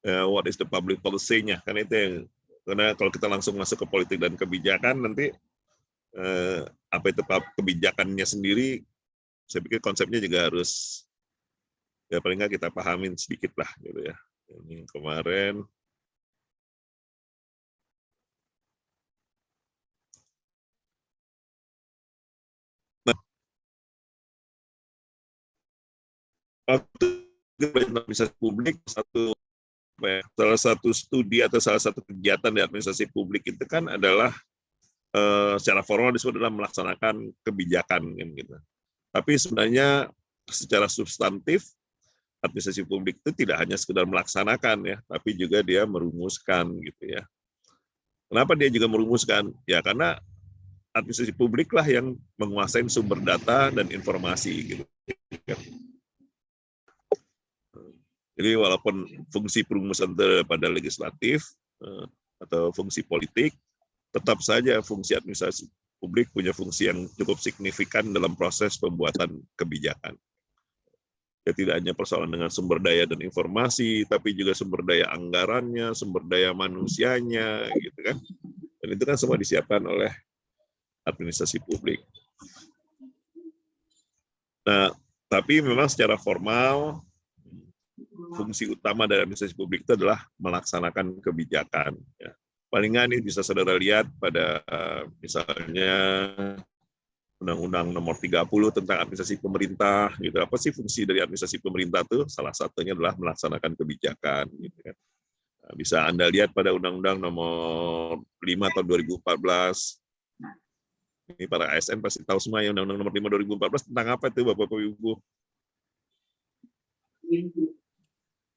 what is the public policy-nya, kan itu yang, karena kalau kita langsung masuk ke politik dan kebijakan nanti apa itu kebijakannya sendiri, saya pikir konsepnya juga harus ya paling nggak kita pahamin sedikit lah gitu ya. Ini kemarin administrasi publik, salah satu studi atau salah satu kegiatan di administrasi publik itu kan adalah secara formal disebut adalah melaksanakan kebijakan gitu. Tapi sebenarnya secara substantif administrasi publik itu tidak hanya sekedar melaksanakan ya, tapi juga dia merumuskan gitu ya. Kenapa dia juga merumuskan? Ya karena administrasi publik lah yang menguasai sumber data dan informasi gitu. Jadi walaupun fungsi perumusan itu pada legislatif atau fungsi politik, tetap saja fungsi administrasi publik punya fungsi yang cukup signifikan dalam proses pembuatan kebijakan. Ya, tidak hanya persoalan dengan sumber daya dan informasi, tapi juga sumber daya anggarannya, sumber daya manusianya, gitu kan. Dan itu kan semua disiapkan oleh administrasi publik. Nah, tapi memang secara formal fungsi utama dari administrasi publik itu adalah melaksanakan kebijakan. Ya. Paling nggak nih bisa saudara lihat pada misalnya Undang-Undang Nomor 30 tentang administrasi pemerintah. Gitu. Apa sih fungsi dari administrasi pemerintah itu? Salah satunya adalah melaksanakan kebijakan. Gitu kan. Nah, bisa Anda lihat pada Undang-Undang Nomor 5 tahun 2014. Ini para ASN pasti tahu semua ya Undang-Undang Nomor 5 2014 tentang apa itu Bapak Ibu?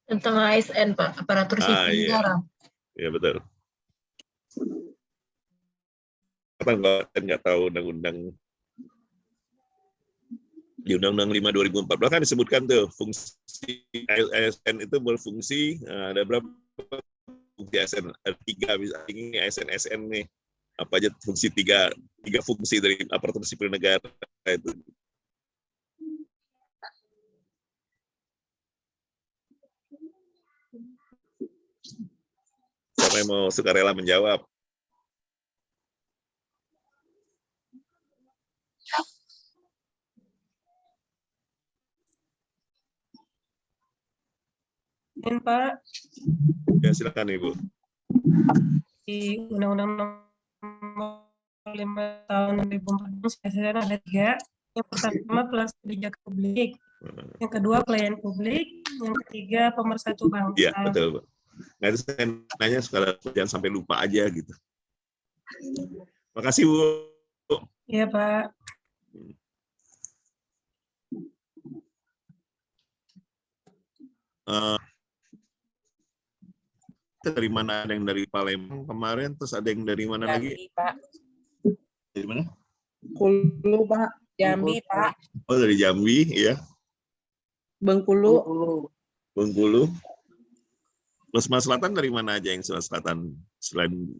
Tentang ASN, Pak, aparatur sipil negara. Iya betul. Kita nggak tahu undang-undang di Undang-Undang 5 2014 kan disebutkan tuh fungsi ASN itu berfungsi, ada berapa fungsi ASN? Ada 3 misalnya ini ASN nih. Apa aja fungsi tiga fungsi dari aparatur sipil negara itu. Siapa yang mau sukarela menjawab? Pak. Ya silakan Ibu. Di Undang-Undang Nomor 5 tahun 2014 ada 3. Yang pertama pelaksana kebijakan publik, yang kedua pelayan publik, yang ketiga pemersatu bangsa. Iya betul. Nah itu saya nanya sekali jangan sampai lupa aja gitu. Makasih Bu. Iya Pak. Dari mana? Ada yang dari Palembang kemarin, terus ada yang dari mana Jambi, lagi? Pak. Dari mana? Bengkulu, Pak. Jambi, Pak. Oh dari Jambi, ya. Bengkulu. Bengkulu. Terus Mas Selatan dari mana aja yang Selatan selain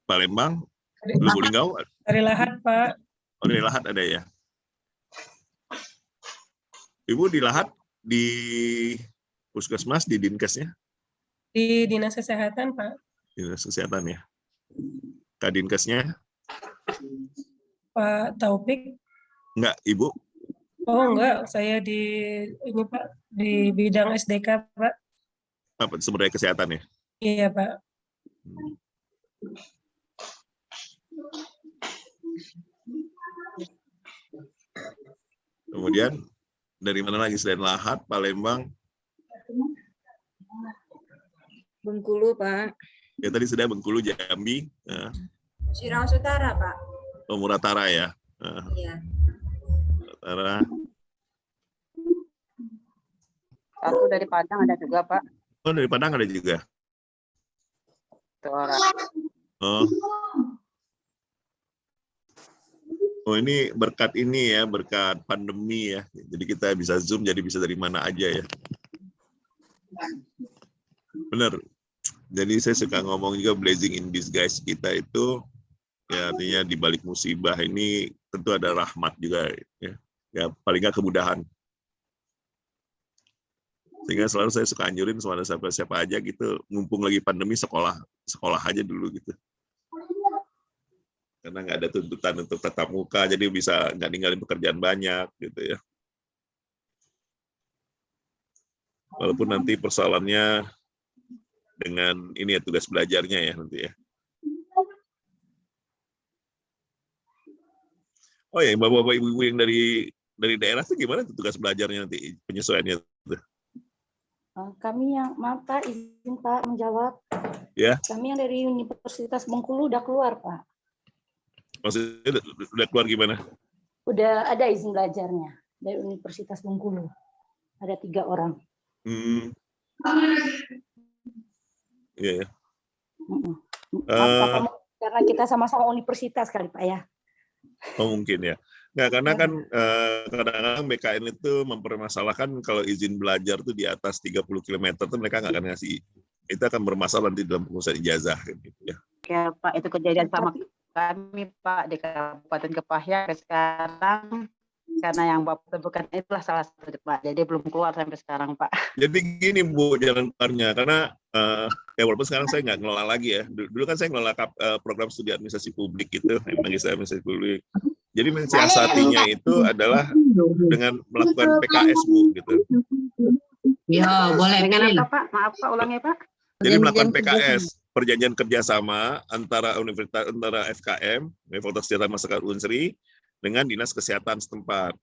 Palembang? Lubuk-Linggau? Dari Lahat, Pak. Oh dari Lahat ada ya. Ibu di Lahat di Puskesmas, di Dinkesnya? Di Dinas Kesehatan, Pak. Dinas Kesehatan ya. Kadinkesnya? Pak Taufik. Enggak, Ibu? Oh enggak, saya di ini Pak, di bidang SDK, Pak. Apa sumber daya kesehatan ya? Iya, Pak. Kemudian dari mana lagi selain Lahat, Palembang? Bengkulu, Pak. Ya tadi sudah Bengkulu, Jambi. Ciraos Utara, Pak. Oh, Muratara ya. Iya. Muratara. Aku dari Padang ada juga, Pak. Oh, dari Padang ada juga. Itu orang. Oh. Oh, ini berkat ini ya, berkat pandemi ya. Jadi kita bisa Zoom, jadi bisa dari mana aja ya. Benar. Jadi saya suka ngomong juga blessing in disguise kita itu ya artinya di balik musibah ini tentu ada rahmat juga ya. Ya paling nggak kemudahan. Sehingga selalu saya suka anjurin sama siapa aja gitu, mumpung lagi pandemi sekolah aja dulu gitu. Karena nggak ada tuntutan untuk tatap muka, jadi bisa nggak ninggalin pekerjaan banyak gitu ya. Walaupun nanti persoalannya dengan ini ya tugas belajarnya ya nanti ya. Oh ya, bapak-bapak ibu-ibu yang dari daerah itu gimana tuh tugas belajarnya nanti penyesuaiannya? Kami yang, maaf Pak, izin Pak menjawab. Ya. Kami yang dari Universitas Bengkulu udah keluar Pak. Maksudnya udah keluar gimana? Udah ada izin belajarnya dari Universitas Bengkulu. Ada 3 orang. Iya ya. Maaf, Pak, karena kita sama-sama universitas kali Pak ya. Oh mungkin ya. Nggak, karena kan kadang-kadang BKN itu mempermasalahkan kalau izin belajar tuh di atas 30 km tuh mereka nggak akan ngasih. Itu akan bermasalah nanti dalam pengurusan ijazah gitu ya. Ya Pak, itu kejadian sama kami Pak di Kabupaten Kepahyang sekarang, karena yang Bapak bukan itulah salah satu Pak. Jadi belum keluar sampai sekarang Pak. Jadi gini Bu, jalan keluarnya, karena ya walaupun sekarang saya nggak ngelola lagi ya. Dulu kan saya ngelola program studi administrasi publik gitu, magister administrasi publik. Jadi mensiasatinya itu adalah dengan melakukan PKS Bu gitu. Ya, boleh. Dengan apa Pak? Maaf Pak, ulangi Pak. Jadi melakukan PKS, perjanjian kerjasama antara universitas, antara FKM, Fakultas Kesehatan Masyarakat Unsri, dengan dinas kesehatan setempat.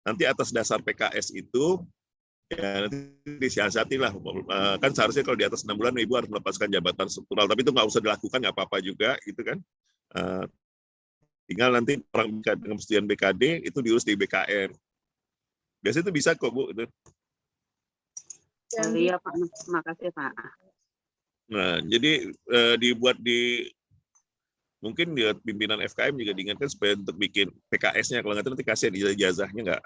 Nanti atas dasar PKS itu, ya nanti disiasati lah. Kan seharusnya kalau di atas 6 bulan Ibu harus melepaskan jabatan struktural, tapi itu nggak usah dilakukan, nggak apa-apa juga, gitu kan. Tinggal nanti orang dengan persetujuan BKD itu diurus di BKN. Biasanya itu bisa kok Bu. Itu. Iya Pak, makasih Pak. Nah, jadi dibuat mungkin di pimpinan FKM juga diingatkan supaya untuk bikin PKS-nya, kalau nggak itu nanti kasihan ijazahnya nggak.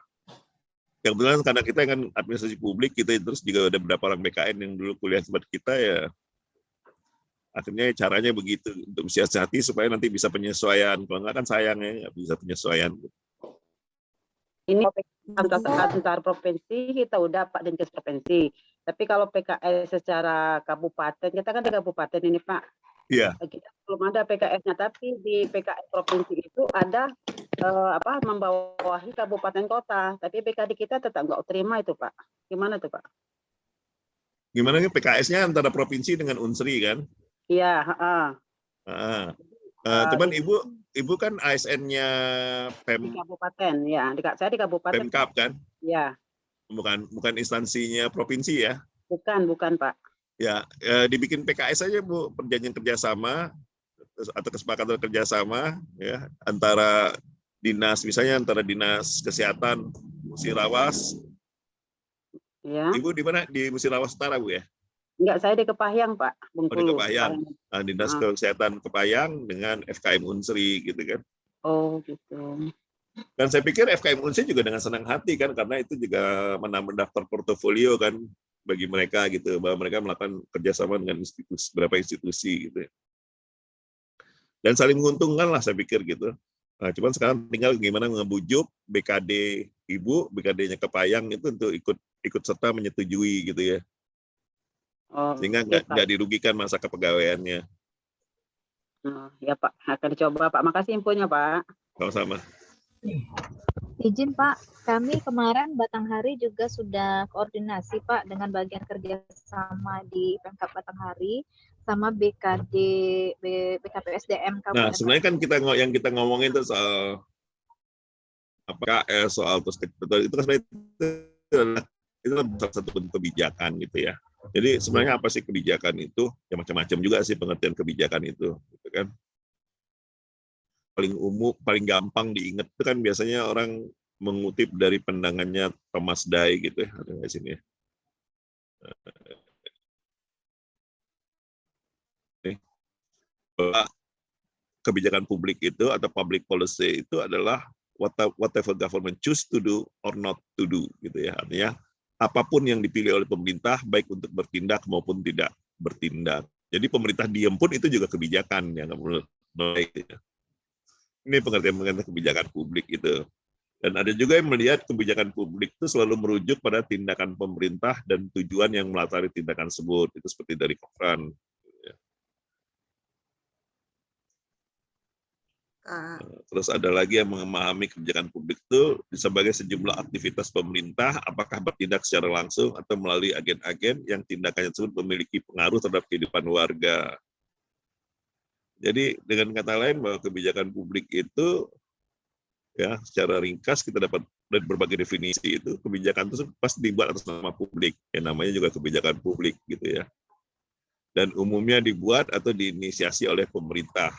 Yang benar karena kita kan administrasi publik, kita terus juga ada beberapa orang BKN yang dulu kuliah tempat kita ya, akhirnya caranya begitu untuk mensiasati supaya nanti bisa penyesuaian. Kalau nggak kan sayang ya, nggak bisa penyesuaian. Ini antar provinsi kita udah Pak Dinkes provinsi. Tapi kalau PKS secara kabupaten, kita kan di kabupaten ini Pak. Iya. Kita belum ada PKS-nya, tapi di PKS provinsi itu ada membawahi kabupaten kota. Tapi BKD kita tetap nggak terima itu Pak. Gimana tuh Pak? Gimana PKS-nya antara provinsi dengan Unsri kan? Iya. Cuman Ibu kan ASN-nya Di kabupaten, ya. Saya di kabupaten. Pemkab kan? Ya. Bukan instansinya provinsi ya? Bukan Pak. Ya, dibikin PKS aja Bu, perjanjian kerjasama atau kesepakatan kerjasama ya antara dinas, misalnya antara dinas kesehatan Musirawas. Ya. Ibu di mana? Di Musirawas Utara Bu ya? Enggak, saya di Kepahyang Pak, Bengkulu. Di Kepahyang. Dinas Kesehatan Kepahyang dengan FKM Unsri gitu kan? Oh gitu. Dan saya pikir FKM Unsri juga dengan senang hati kan, karena itu juga menambah daftar portofolio kan bagi mereka gitu, bahwa mereka melakukan kerjasama dengan beberapa institusi gitu. Dan saling menguntungkan lah saya pikir gitu. Nah, cuman sekarang tinggal gimana ngebujuk BKD Ibu, BKD-nya Kepahyang itu untuk ikut serta menyetujui gitu ya. Sehingga nggak dirugikan masa kepegawaiannya. Ya Pak, akan dicoba Pak. Makasih infonya Pak. Sama-sama. Izin Pak, kami kemarin Batanghari juga sudah koordinasi Pak dengan bagian kerjasama di Pemkab Batanghari sama BKD BKPSDM Kabupaten. Nah, sebenarnya kan yang kita ngomongin itu soal PKS, soal terus itu kan sebenarnya itu salah satu bentuk kebijakan gitu ya. Jadi sebenarnya apa sih kebijakan itu? Ya macam-macam juga sih pengertian kebijakan itu, gitu kan. Paling umum, paling gampang diingat itu kan biasanya orang mengutip dari pandangannya Thomas Day gitu ya, ada di sini ya. Bahwa kebijakan publik itu atau public policy itu adalah whatever government choose to do or not to do gitu ya. Artinya apapun yang dipilih oleh pemerintah baik untuk bertindak maupun tidak bertindak. Jadi pemerintah diam pun itu juga kebijakan yang menurut baik. Ya. Ini pengertian kebijakan publik itu. Dan ada juga yang melihat kebijakan publik itu selalu merujuk pada tindakan pemerintah dan tujuan yang melatari tindakan tersebut. Itu seperti dari Cochrane. Terus ada lagi yang memahami kebijakan publik itu sebagai sejumlah aktivitas pemerintah, apakah bertindak secara langsung atau melalui agen-agen yang tindakannya tersebut memiliki pengaruh terhadap kehidupan warga. Jadi dengan kata lain bahwa kebijakan publik itu, ya secara ringkas kita dapat dari berbagai definisi itu, kebijakan itu pasti dibuat atas nama publik, yang namanya juga kebijakan publik gitu ya. Dan umumnya dibuat atau diinisiasi oleh pemerintah.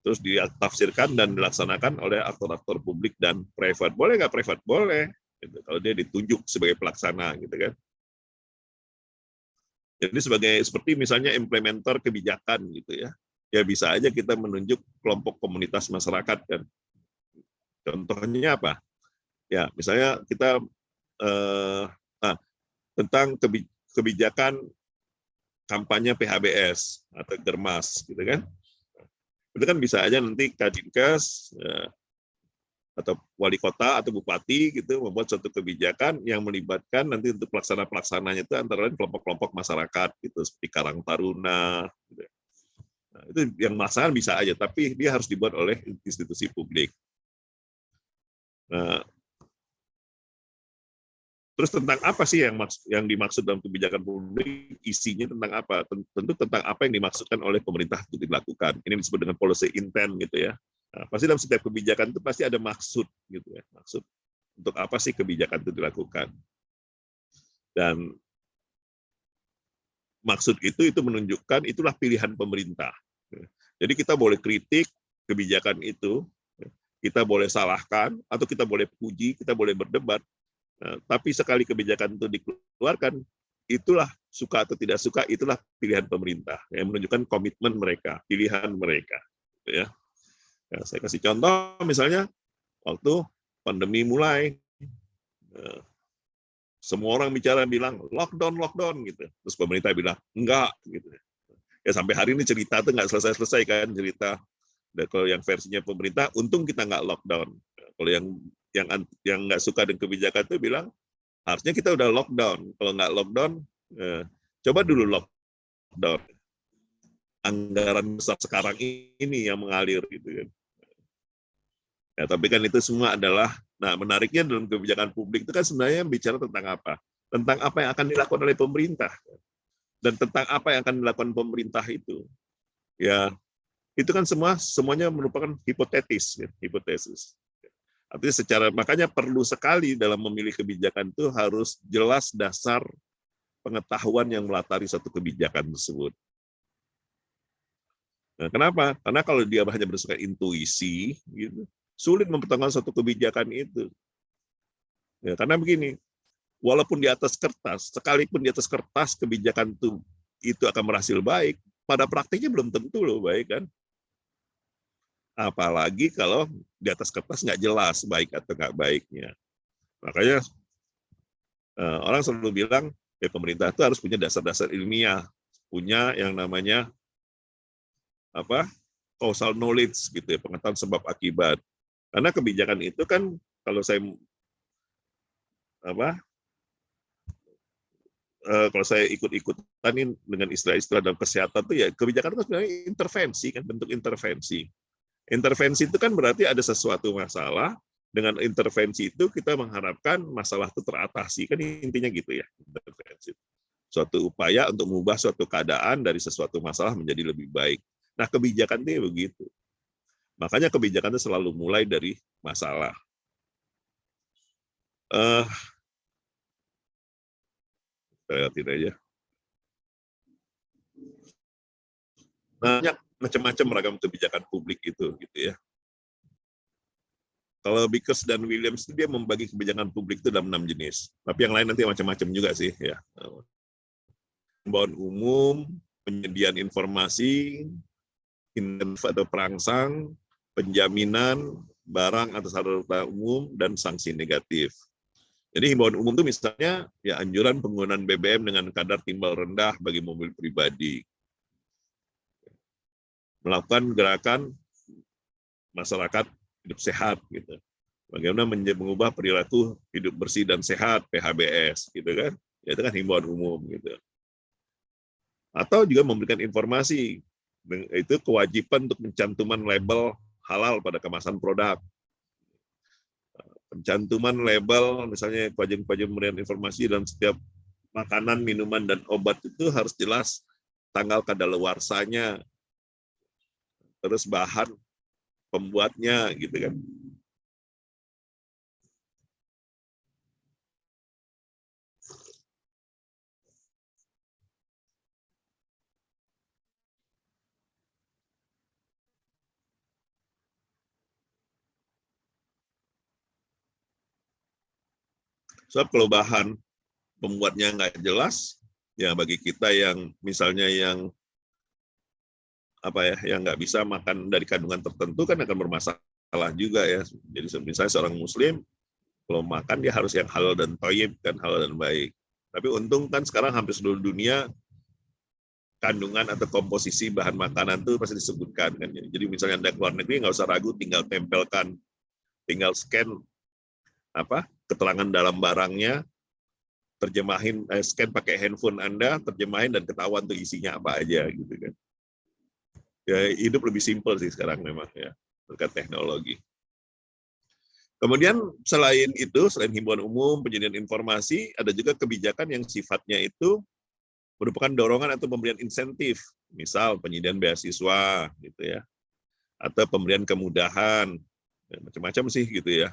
Terus ditafsirkan dan dilaksanakan oleh aktor-aktor publik dan private. Boleh nggak private? Boleh. Gitu. Kalau dia ditunjuk sebagai pelaksana, gitu kan. Jadi seperti misalnya implementer kebijakan, gitu ya. Ya bisa aja kita menunjuk kelompok komunitas masyarakat kan. Contohnya apa? Ya misalnya kita tentang kebijakan kampanye PHBS atau Germas, gitu kan. Itu kan bisa aja nanti Kadinkes atau wali kota atau bupati gitu membuat suatu kebijakan yang melibatkan nanti untuk pelaksananya itu antara lain kelompok-kelompok masyarakat gitu seperti Karang Taruna. Gitu. Nah, itu yang masalah bisa aja, tapi dia harus dibuat oleh institusi publik. Nah, terus tentang apa sih yang dimaksud dalam kebijakan publik? Isinya tentang apa? Tentu tentang apa yang dimaksudkan oleh pemerintah itu dilakukan. Ini disebut dengan policy intent gitu ya. Nah, pasti dalam setiap kebijakan itu pasti ada maksud gitu ya. Maksud untuk apa sih kebijakan itu dilakukan? Dan maksud itu menunjukkan itulah pilihan pemerintah. Jadi kita boleh kritik kebijakan itu, kita boleh salahkan atau kita boleh puji, kita boleh berdebat. Nah, tapi sekali kebijakan itu dikeluarkan, itulah suka atau tidak suka, itulah pilihan pemerintah yang menunjukkan komitmen mereka, pilihan mereka. Ya. Ya, saya kasih contoh, misalnya waktu pandemi mulai, semua orang bilang lockdown gitu, terus pemerintah bilang enggak gitu. Ya sampai hari ini cerita itu nggak selesai kan cerita. Dan kalau yang versinya pemerintah, untung kita nggak lockdown. Kalau yang nggak suka dengan kebijakan itu bilang harusnya kita udah lockdown. Kalau nggak lockdown, coba dulu lockdown. Anggaran besar sekarang ini yang mengalir gitu kan. Ya, tapi kan itu semua adalah, nah menariknya dalam kebijakan publik itu kan sebenarnya bicara tentang apa? Tentang apa yang akan dilakukan oleh pemerintah dan tentang apa yang akan dilakukan pemerintah itu. Ya, itu kan semuanya merupakan hipotetis, ya, hipotesis. Artinya makanya perlu sekali dalam memilih kebijakan itu harus jelas dasar pengetahuan yang melatari satu kebijakan tersebut. Nah, kenapa? Karena kalau dia hanya berdasarkan intuisi, gitu, sulit mempertahankan satu kebijakan itu. Ya, karena begini, walaupun di atas kertas, sekalipun di atas kertas kebijakan itu akan berhasil baik, pada praktiknya belum tentu loh baik kan. Apalagi kalau di atas kertas nggak jelas baik atau nggak baiknya. Makanya orang selalu bilang, ya pemerintah itu harus punya dasar-dasar ilmiah, punya yang namanya causal knowledge gitu ya, pengetahuan sebab akibat. Karena kebijakan itu kan kalau saya ikut-ikutan dengan istilah-istilah dalam kesehatan itu ya kebijakan itu sebenarnya intervensi kan, bentuk intervensi. Intervensi itu kan berarti ada sesuatu masalah, dengan intervensi itu kita mengharapkan masalah itu teratasi, kan intinya gitu ya, intervensi. Suatu upaya untuk mengubah suatu keadaan dari sesuatu masalah menjadi lebih baik. Nah, kebijakan itu begitu. Makanya kebijakan itu selalu mulai dari masalah. Kita lihat aja. Banyak macam-macam ragam kebijakan publik itu, gitu ya. Kalau Vickers dan Williams itu dia membagi kebijakan publik itu dalam 6 jenis. Tapi yang lain nanti macam-macam juga sih, ya. Himbauan umum, penyediaan informasi, atau perangsang, penjaminan, barang atau sarana umum, dan sanksi negatif. Jadi himbauan umum itu misalnya ya anjuran penggunaan BBM dengan kadar timbal rendah bagi mobil pribadi. Melakukan gerakan masyarakat hidup sehat gitu. Bagaimana mengubah perilaku hidup bersih dan sehat (PHBS), gitu kan? Ya, itu kan himbauan umum gitu. Atau juga memberikan informasi, itu kewajiban untuk pencantuman label halal pada kemasan produk. Pencantuman label, misalnya kewajiban memberikan informasi dalam setiap makanan, minuman, dan obat itu harus jelas tanggal kadaluarsanya, terus bahan pembuatnya, gitu kan. Sebab kalau bahan pembuatnya nggak jelas, ya bagi kita yang misalnya yang yang nggak bisa makan dari kandungan tertentu kan akan bermasalah juga ya. Jadi misalnya seorang Muslim kalau makan dia harus yang halal dan thayyib, kan, halal dan baik. Tapi untung kan sekarang hampir seluruh dunia kandungan atau komposisi bahan makanan itu pasti disebutkan kan. Jadi misalnya Anda keluar negeri nggak usah ragu, tinggal tempelkan, tinggal scan keterangan dalam barangnya, terjemahin, scan pakai handphone Anda, terjemahin dan ketahuan tuh isinya apa aja gitu kan. Ya, hidup lebih simpel sih sekarang memang ya berkat teknologi. Kemudian selain itu, selain himbauan umum, penyediaan informasi, ada juga kebijakan yang sifatnya itu merupakan dorongan atau pemberian insentif, misal penyediaan beasiswa gitu ya, atau pemberian kemudahan, macam-macam sih gitu ya.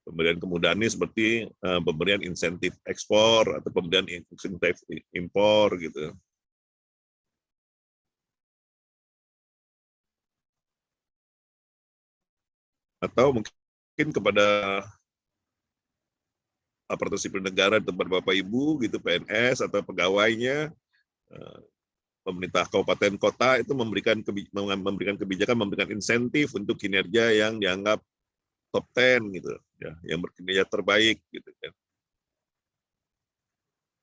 Pemberian kemudahan ini seperti pemberian insentif ekspor atau pemberian insentif impor gitu. Atau mungkin kepada aparatur sipil negara, tempat Bapak Ibu gitu, PNS atau pegawainya, pemerintah kabupaten kota itu memberikan kebijakan, memberikan insentif untuk kinerja yang dianggap top 10 gitu ya, yang berkinerja terbaik gitu kan.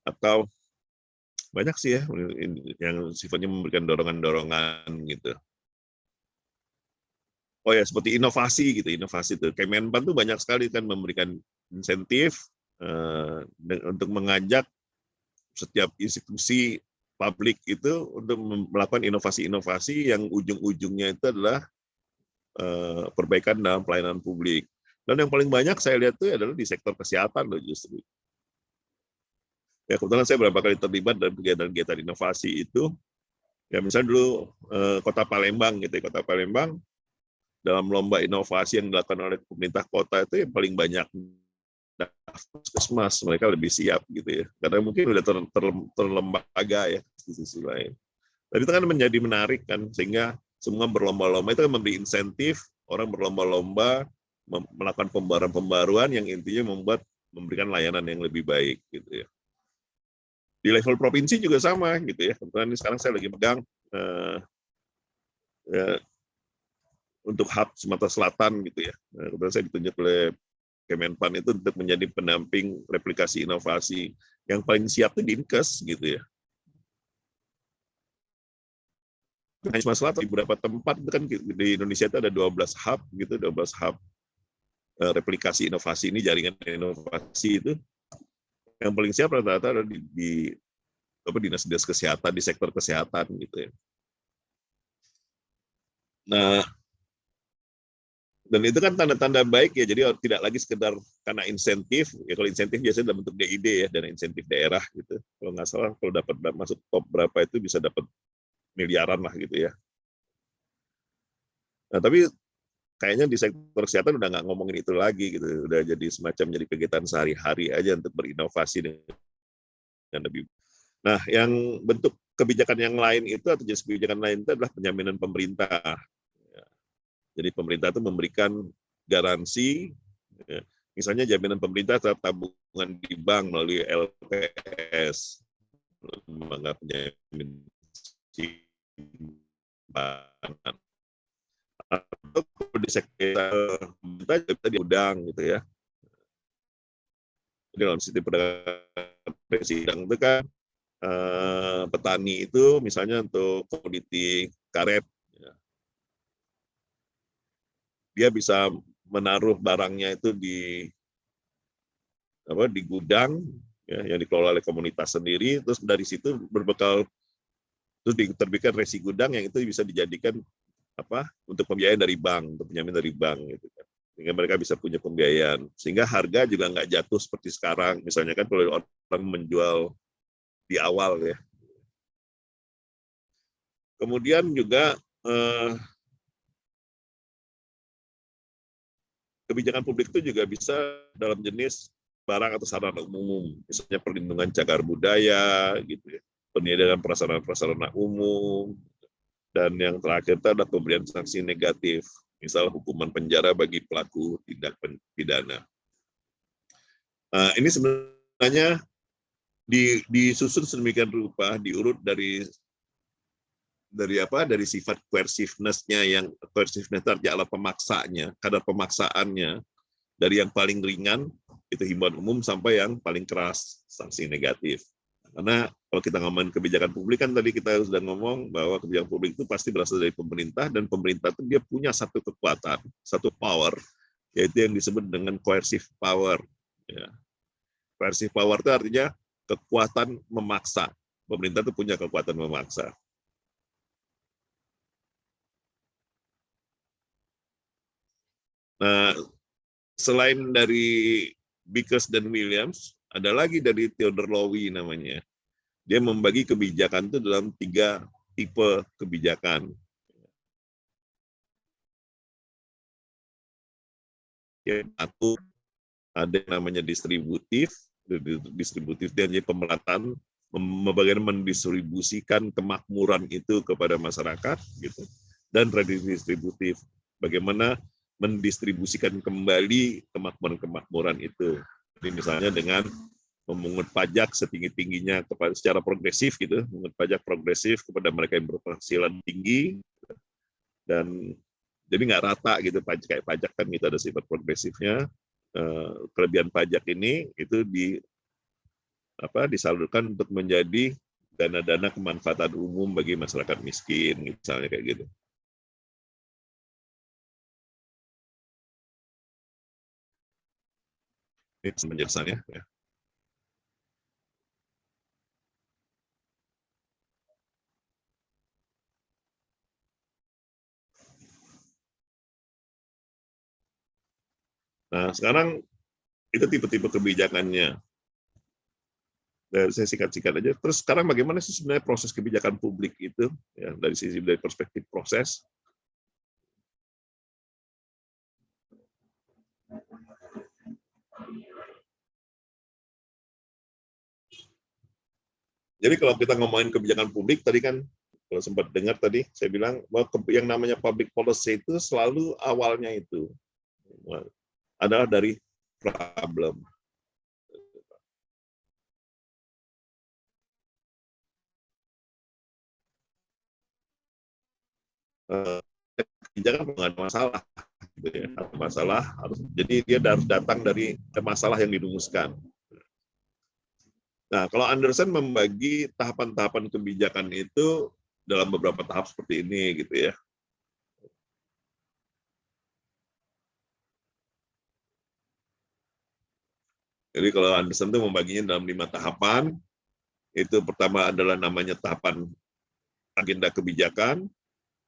Atau banyak sih ya yang sifatnya memberikan dorongan-dorongan gitu. Oh ya, seperti inovasi gitu, inovasi itu. Kemenpan tuh banyak sekali kan memberikan insentif untuk mengajak setiap institusi publik itu untuk melakukan inovasi-inovasi yang ujung-ujungnya itu adalah perbaikan dalam pelayanan publik. Dan yang paling banyak saya lihat itu adalah di sektor kesehatan loh justru. Ya kebetulan saya beberapa kali terlibat dalam kegiatan-kegiatan inovasi itu. Ya misalnya dulu Kota Palembang gitu, Kota Palembang dalam lomba inovasi yang dilakukan oleh pemerintah kota itu yang paling banyak puskesmas, mereka lebih siap gitu ya. Karena mungkin udah terlembaga ya di sisi lain. Tapi itu kan menjadi menarik kan, sehingga semua berlomba-lomba itu kan memberi insentif, orang berlomba-lomba melakukan pembaruan-pembaruan yang intinya memberikan layanan yang lebih baik gitu ya. Di level provinsi juga sama gitu ya. Kebetulan ini sekarang saya lagi megang untuk hub Sumatera Selatan gitu ya. Kebetulan saya ditunjuk oleh Kemenpan itu untuk menjadi pendamping replikasi inovasi. Yang paling siap itu Dinkes gitu ya. Nah, Sumatera Selatan di beberapa tempat itu kan di Indonesia itu ada 12 hub gitu, 12 hub replikasi inovasi ini, jaringan inovasi itu. Yang paling siap rata-rata ada di dinas-dinas kesehatan, di sektor kesehatan gitu ya. Nah, dan itu kan tanda-tanda baik ya, jadi tidak lagi sekedar karena insentif, ya kalau insentif biasanya dalam bentuk DID ya, dana insentif daerah gitu. Kalau nggak salah, kalau dapat masuk top berapa itu bisa dapat miliaran lah gitu ya. Nah, tapi kayaknya di sektor kesehatan udah nggak ngomongin itu lagi gitu, udah jadi semacam jadi kegiatan sehari-hari aja untuk berinovasi dengan lebih. Nah, yang bentuk kebijakan yang lain itu atau jenis kebijakan lain itu adalah penjaminan pemerintah. Jadi pemerintah itu memberikan garansi, misalnya jaminan pemerintah terhadap tabungan di bank melalui LPS, lembaga penjamin simpanan. Atau di sektor pemerintah juga diundang gitu ya. Jadi dalam sistem perdagangan presiden itu kan petani itu misalnya untuk komoditi karet, dia bisa menaruh barangnya itu di gudang ya, yang dikelola oleh komunitas sendiri, terus dari situ berbekal terus diterbitkan resi gudang yang itu bisa dijadikan untuk pembiayaan dari bank, untuk pinjaman dari bank gitu kan. Sehingga mereka bisa punya pembiayaan, sehingga harga juga nggak jatuh seperti sekarang. Misalnya kan kalau orang menjual di awal ya. Kemudian juga kebijakan publik itu juga bisa dalam jenis barang atau sarana umum, misalnya perlindungan cagar budaya, gitu ya, penyediaan prasarana umum, dan yang terakhir itu ada pemberian sanksi negatif, misal hukuman penjara bagi pelaku tindak pidana. Ini sebenarnya disusun sedemikian rupa, diurut dari sifat coerciveness-nya, yang coerciveness artinya alat pemaksanya, kadar pemaksaannya, dari yang paling ringan itu himbauan umum sampai yang paling keras sanksi negatif. Karena kalau kita ngomongin kebijakan publik kan tadi kita sudah ngomong bahwa kebijakan publik itu pasti berasal dari pemerintah, dan pemerintah itu dia punya satu kekuatan, satu power, yaitu yang disebut dengan coercive power. Ya. Coercive power itu artinya kekuatan memaksa. Pemerintah itu punya kekuatan memaksa. Nah, selain dari Vickers dan Williams, ada lagi dari Theodore Lowy namanya. Dia membagi kebijakan itu dalam 3 tipe kebijakan. Yang satu ada yang namanya distributif. Distributif dia hanya pemerataan, bagaimana mendistribusikan kemakmuran itu kepada masyarakat, gitu. Dan redistributif, bagaimana mendistribusikan kembali kemakmuran itu. Jadi misalnya dengan memungut pajak setinggi-tingginya secara progresif gitu, memungut pajak progresif kepada mereka yang berpenghasilan tinggi, dan jadi nggak rata gitu kayak pajak kan gitu, ada sifat progresifnya. Kelebihan pajak ini itu disalurkan untuk menjadi dana-dana kemanfaatan umum bagi masyarakat miskin, misalnya kayak gitu. Ini penjelasannya. Ya. Nah, sekarang itu tipe-tipe kebijakannya. Saya singkat-singkat aja. Terus sekarang bagaimana sih sebenarnya proses kebijakan publik itu, ya, dari perspektif proses? Jadi kalau kita ngomongin kebijakan publik, tadi kan kalau sempat dengar tadi, saya bilang bahwa yang namanya public policy itu selalu awalnya itu adalah dari problem. Kebijakan nggak ada masalah, gitu ya. Ada masalah jadi dia harus datang dari masalah yang dirumuskan. Nah, kalau Anderson membagi tahapan-tahapan kebijakan itu dalam beberapa tahap seperti ini, gitu ya. Jadi kalau Anderson itu membaginya dalam 5 tahapan. Itu pertama adalah namanya tahapan agenda kebijakan,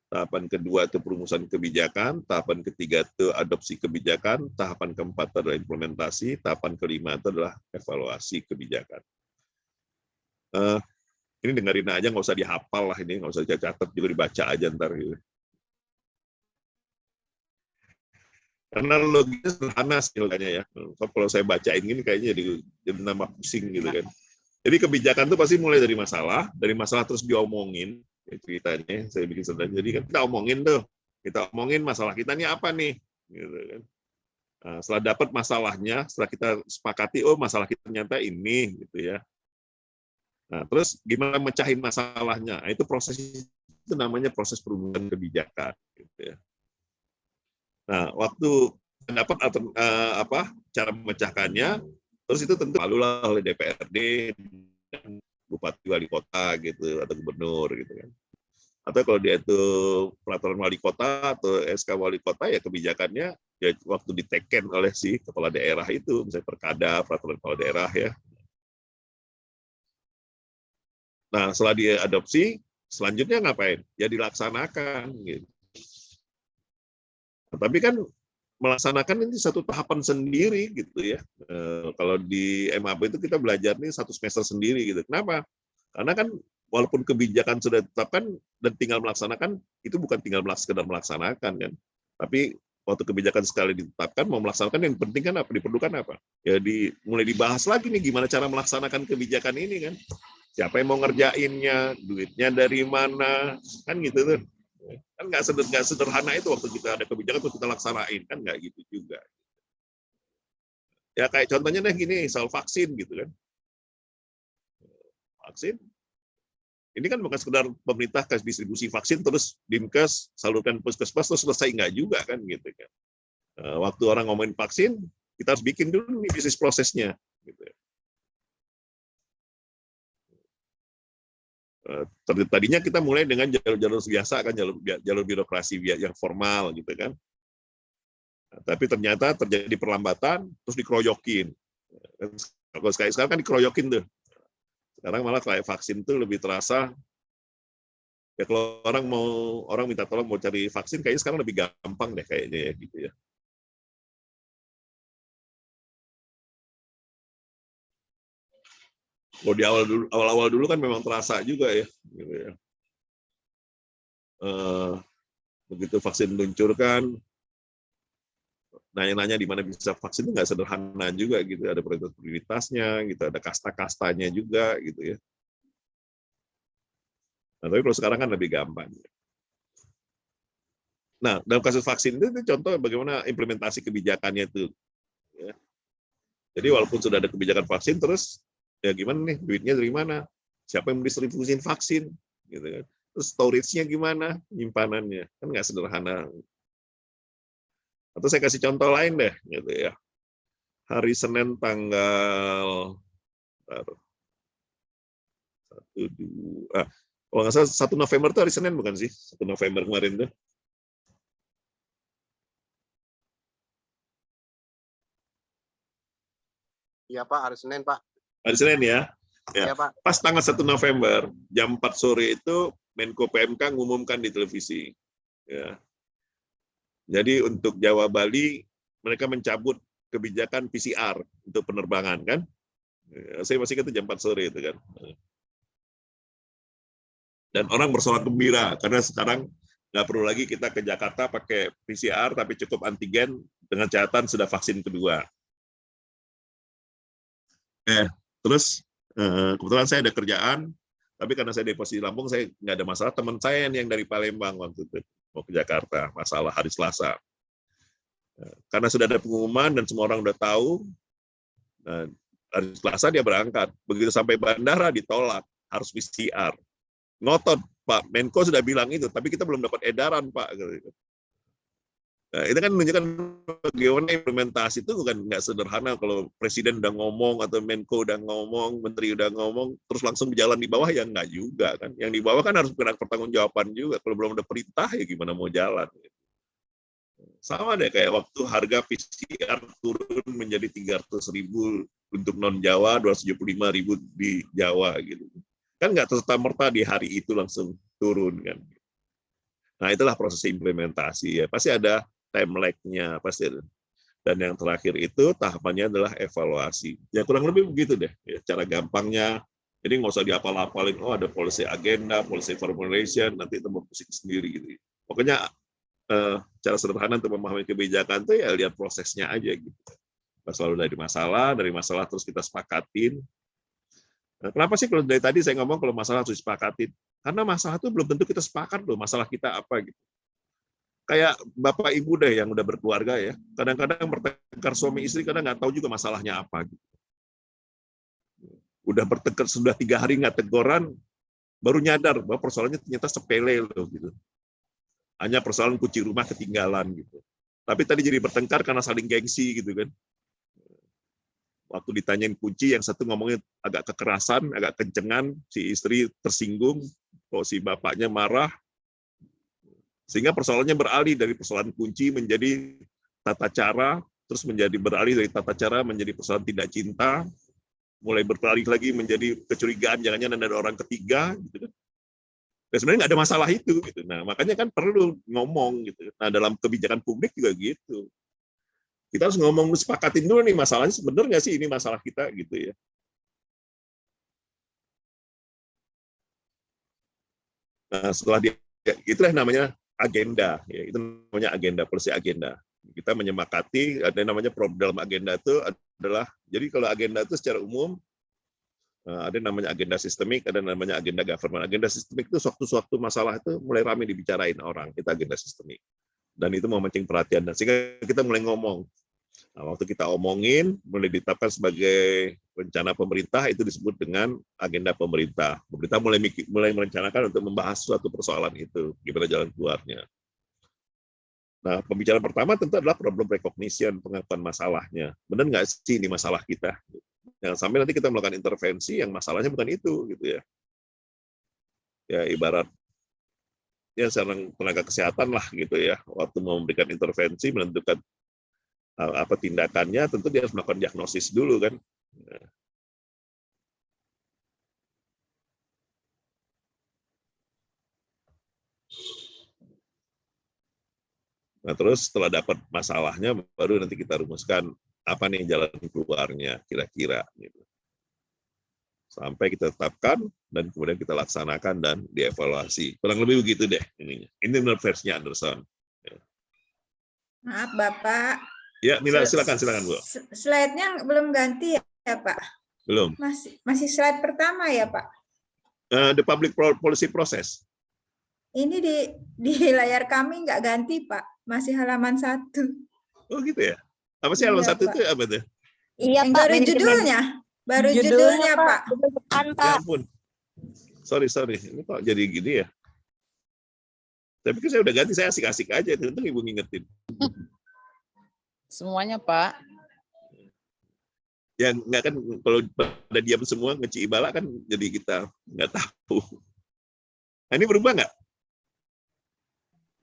tahapan kedua itu perumusan kebijakan, tahapan ketiga itu adopsi kebijakan, tahapan keempat adalah implementasi, tahapan kelima itu adalah evaluasi kebijakan. Ini dengerin aja, nggak usah dihafal lah ini, nggak usah dicatat, juga dibaca aja ntar gitu. Karena logisnya sederhana sih kayaknya ya. Kalau saya bacain gini kayaknya jadi nambah pusing gitu kan. Jadi kebijakan itu pasti mulai dari masalah terus diomongin, ceritanya saya bikin sederhana. Jadi kan kita omongin masalah kita ini apa nih, gitu kan. Nah, setelah dapat masalahnya, setelah kita sepakati, oh masalah kita ternyata ini, gitu ya. Nah, terus gimana mecahin masalahnya? Nah, itu proses itu namanya proses perumusan kebijakan, gitu ya. Nah, waktu dapat cara memecahkannya, terus itu tentu lalulah oleh DPRD, dan bupati, wali kota gitu, atau gubernur gitu kan. Atau kalau dia itu peraturan wali kota atau SK wali kota, ya kebijakannya ya waktu diteken oleh si kepala daerah itu, misalnya perkada, peraturan kepala daerah ya. Nah, setelah diadopsi, selanjutnya ngapain? Ya dilaksanakan. Gitu. Nah, tapi kan melaksanakan ini satu tahapan sendiri gitu ya. Kalau di MAP itu kita belajar nih 1 semester sendiri gitu. Kenapa? Karena kan walaupun kebijakan sudah ditetapkan dan tinggal melaksanakan, itu bukan tinggal sekedar melaksanakan kan. Tapi waktu kebijakan sekali ditetapkan, mau melaksanakan yang penting kan apa? Diperlukan apa? Ya mulai dibahas lagi nih gimana cara melaksanakan kebijakan ini kan. Siapa yang mau ngerjainnya, duitnya dari mana, kan gitu tuh. Kan nggak sederhana itu waktu kita ada kebijakan terus kita laksanain, kan nggak gitu juga. Ya kayak contohnya deh gini, soal vaksin gitu kan. Vaksin, ini kan bukan sekedar pemerintah kasih distribusi vaksin terus Dinkes salurkan puskesmas terus selesai, nggak juga kan gitu kan. Waktu orang ngomongin vaksin, kita harus bikin dulu nih bisnis prosesnya. Gitu. Tadinya kita mulai dengan jalur biasa kan, jalur birokrasi yang formal gitu kan. Tapi ternyata terjadi perlambatan, terus dikeroyokin. Kalau sekarang kan dikeroyokin tuh. Sekarang malah kayak vaksin tuh lebih terasa. Ya kalau orang minta tolong mau cari vaksin, kayaknya sekarang lebih gampang deh kayaknya ya gitu ya. Kalau di awal-awal dulu kan memang terasa juga ya. Gitu ya. Begitu vaksin diluncurkan, nanya-nanya di mana bisa vaksin itu nggak sederhana juga gitu. Ada prioritasnya, gitu. Ada kasta-kastanya juga gitu ya. Nah, tapi kalau sekarang kan lebih gampang. Nah, dalam kasus vaksin itu contoh bagaimana implementasi kebijakannya itu. Ya. Jadi walaupun sudah ada kebijakan vaksin, terus ya gimana nih duitnya dari mana? Siapa yang mendistribusikan vaksin? Gitu kan. Terus storage-nya gimana? Nyimpanannya kan nggak sederhana. Atau saya kasih contoh lain deh, gitu ya. Hari Senin tanggal 1 kalau nggak salah 1 November itu hari Senin bukan sih? 1 November kemarin tuh. Iya Pak, hari Senin Pak. Hari Senin ya. Ya. Iya Pak. Pas tanggal 1 November, jam 4 sore itu Menko PMK ngumumkan di televisi. Ya. Jadi untuk Jawa Bali, mereka mencabut kebijakan PCR untuk penerbangan kan. Ya, saya masih ingat jam 4 sore itu kan. Dan orang bersorak gembira karena sekarang nggak perlu lagi kita ke Jakarta pakai PCR, tapi cukup antigen dengan catatan sudah vaksin kedua. Terus kebetulan saya ada kerjaan, tapi karena saya di posisi Lampung, saya nggak ada masalah. Teman saya yang dari Palembang waktu itu mau ke Jakarta, masalah hari Selasa. Karena sudah ada pengumuman dan semua orang udah tahu, hari Selasa dia berangkat. Begitu sampai bandara ditolak, harus PCR. Ngotot, Pak Menko sudah bilang itu, tapi kita belum dapat edaran, Pak. Nah, itu kan menunjukkan bagaimana implementasi itu bukan nggak sederhana. Kalau presiden udah ngomong atau Menko udah ngomong, menteri udah ngomong, terus langsung berjalan di bawah ya nggak juga kan. Yang di bawah kan harus kena pertanggungjawaban juga. Kalau belum ada perintah ya gimana mau jalan. Sama deh kayak waktu harga PCR turun menjadi 300.000 untuk non Jawa, 275.000 di Jawa gitu. Kan nggak serta-merta di hari itu langsung turun kan. Nah itulah proses implementasi ya. Pasti ada time lag-nya pasti ada. Dan yang terakhir itu tahapannya adalah evaluasi. Ya kurang lebih begitu deh. Ya, cara gampangnya. Jadi nggak usah dihafal-hafalin. Oh ada policy agenda, policy formulation, nanti itu pusing sendiri gitu. Pokoknya cara sederhana untuk memahami kebijakan itu ya lihat prosesnya aja gitu. Selalu dari masalah terus kita sepakatin. Nah, kenapa sih kalau dari tadi saya ngomong kalau masalah harus disepakatin? Karena masalah itu belum tentu kita sepakat loh masalah kita apa gitu. Kayak bapak ibu deh yang udah berkeluarga ya, kadang-kadang bertengkar suami istri kadang nggak tahu juga masalahnya apa gitu. Udah bertengkar sudah 3 hari nggak teguran, baru nyadar bahwa persoalannya ternyata sepele loh gitu. Hanya persoalan kunci rumah ketinggalan gitu. Tapi tadi jadi bertengkar karena saling gengsi gitu kan. Waktu ditanyain kunci, yang satu ngomongnya agak kekerasan, agak kencengan, si istri tersinggung, kok si bapaknya marah, Sehingga persoalannya beralih dari persoalan kunci menjadi tata cara, terus menjadi beralih dari tata cara menjadi persoalan tidak cinta, mulai beralih lagi menjadi kecurigaan, jangan-jangan ada orang ketiga, gitu kan. Dan sebenarnya nggak ada masalah itu, gitu. Nah, makanya kan perlu ngomong, gitu. Nah, dalam kebijakan publik juga gitu. Kita harus ngomong, sepakatin dulu nih masalahnya, sebenarnya nggak sih ini masalah kita, gitu ya. Nah, setelah dia, itulah namanya agenda, ya, itu namanya agenda, policy agenda. Kita menyepakati ada yang namanya problem dalam agenda itu adalah, jadi kalau agenda itu secara umum ada yang namanya agenda sistemik, ada yang namanya agenda government. Agenda sistemik itu sewaktu-sewaktu masalah itu mulai ramai dibicarain orang, itu agenda sistemik. Dan itu memancing perhatian, dan sehingga kita mulai ngomong. Nah, waktu kita omongin, mulai ditetapkan sebagai rencana pemerintah, itu disebut dengan agenda pemerintah. Pemerintah mulai merencanakan untuk membahas suatu persoalan itu, gimana jalan keluarnya. Nah, pembicaraan pertama tentu adalah problem recognition, pengakuan masalahnya. Benar nggak sih ini masalah kita? Jangan sampai nanti kita melakukan intervensi yang masalahnya bukan itu, gitu ya. Ya ibarat ya seorang tenaga kesehatan lah, gitu ya. Waktu mau memberikan intervensi, menentukan apa tindakannya, tentu dia harus melakukan diagnosis dulu kan. Nah, terus setelah dapat masalahnya, baru nanti kita rumuskan apa nih jalan keluarnya kira-kira. Gitu. Sampai kita tetapkan, dan kemudian kita laksanakan dan dievaluasi. Kurang lebih begitu deh. Ini menurut versinya Anderson. Maaf Bapak. Ya, Mila, silakan Bu. Slide-nya belum ganti ya Pak? Belum. Masih slide pertama ya Pak? The public policy process. Ini di layar kami nggak ganti Pak, masih halaman 1. Oh gitu ya? Apa sih halaman 1 itu apa tuh? Iya Pak. Baru judulnya. Baru judulnya Pak. Ya ampun. Sorry. Ini kok jadi gini ya? Tapi kan saya udah ganti, saya asik-asik aja. Tentu Ibu ngingetin. Semuanya Pak. Ya nggak kan, kalau pada diam semua ngeci ibala kan jadi kita nggak tahu. Nah, ini berubah nggak?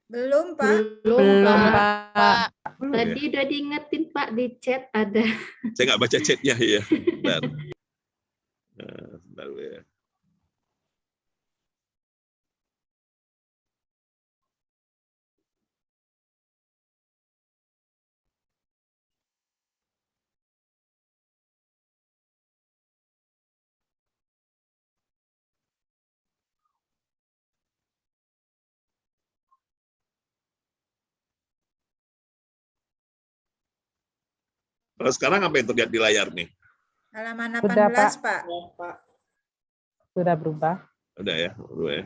Belum Pak. Belum, Pak. Tadi udah diingetin Pak, di chat ada. Saya nggak baca chatnya ya. Bentar. Bentar ya. Kalau sekarang apa yang terlihat di layar nih? Halaman 18 Pak. Sudah berubah. Udah ya, berubah ya.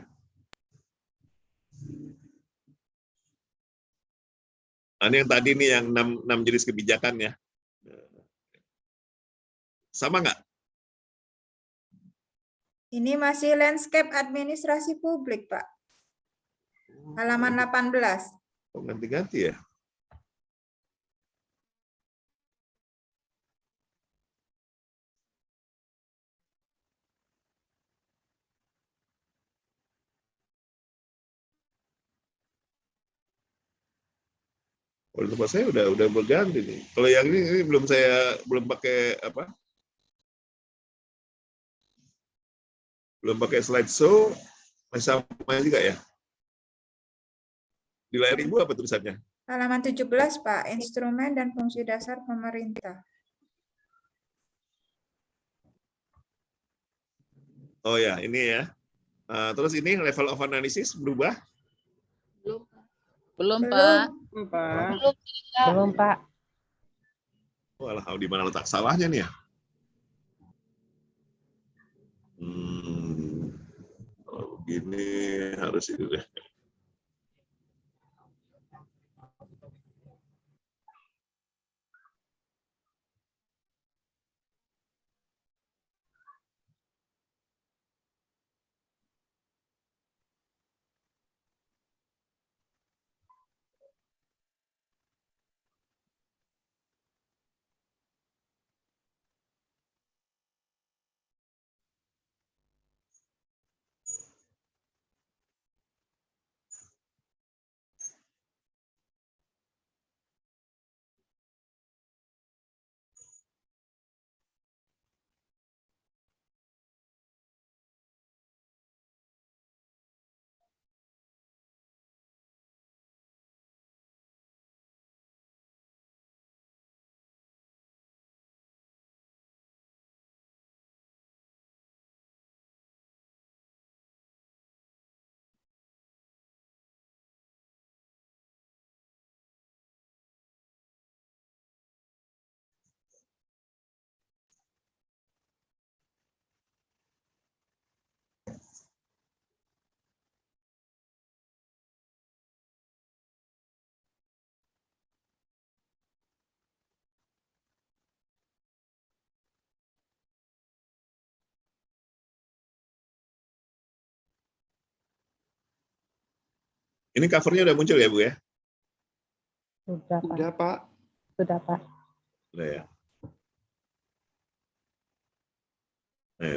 Nah, ini yang tadi nih yang 6 jenis kebijakan ya. Sama nggak? Ini masih landscape administrasi publik Pak. Halaman 18. Oh, ganti-ganti ya? Oh, di tempat saya udah berganti nih. Kalau yang ini belum pakai apa? Belum pakai slideshow, masih sama juga ya? Di layar Ibu apa tulisannya? Halaman 17 Pak, instrumen dan fungsi dasar pemerintah. Oh ya, ini ya. Terus ini level of analysis berubah? Belum Pak. Belum Pak. Walah, di mana letak salahnya nih ya? Kalau begini harus itu deh. Ini covernya udah muncul ya Bu ya? Sudah, Pak. Udah, Pak. Sudah, Pak. Udah ya.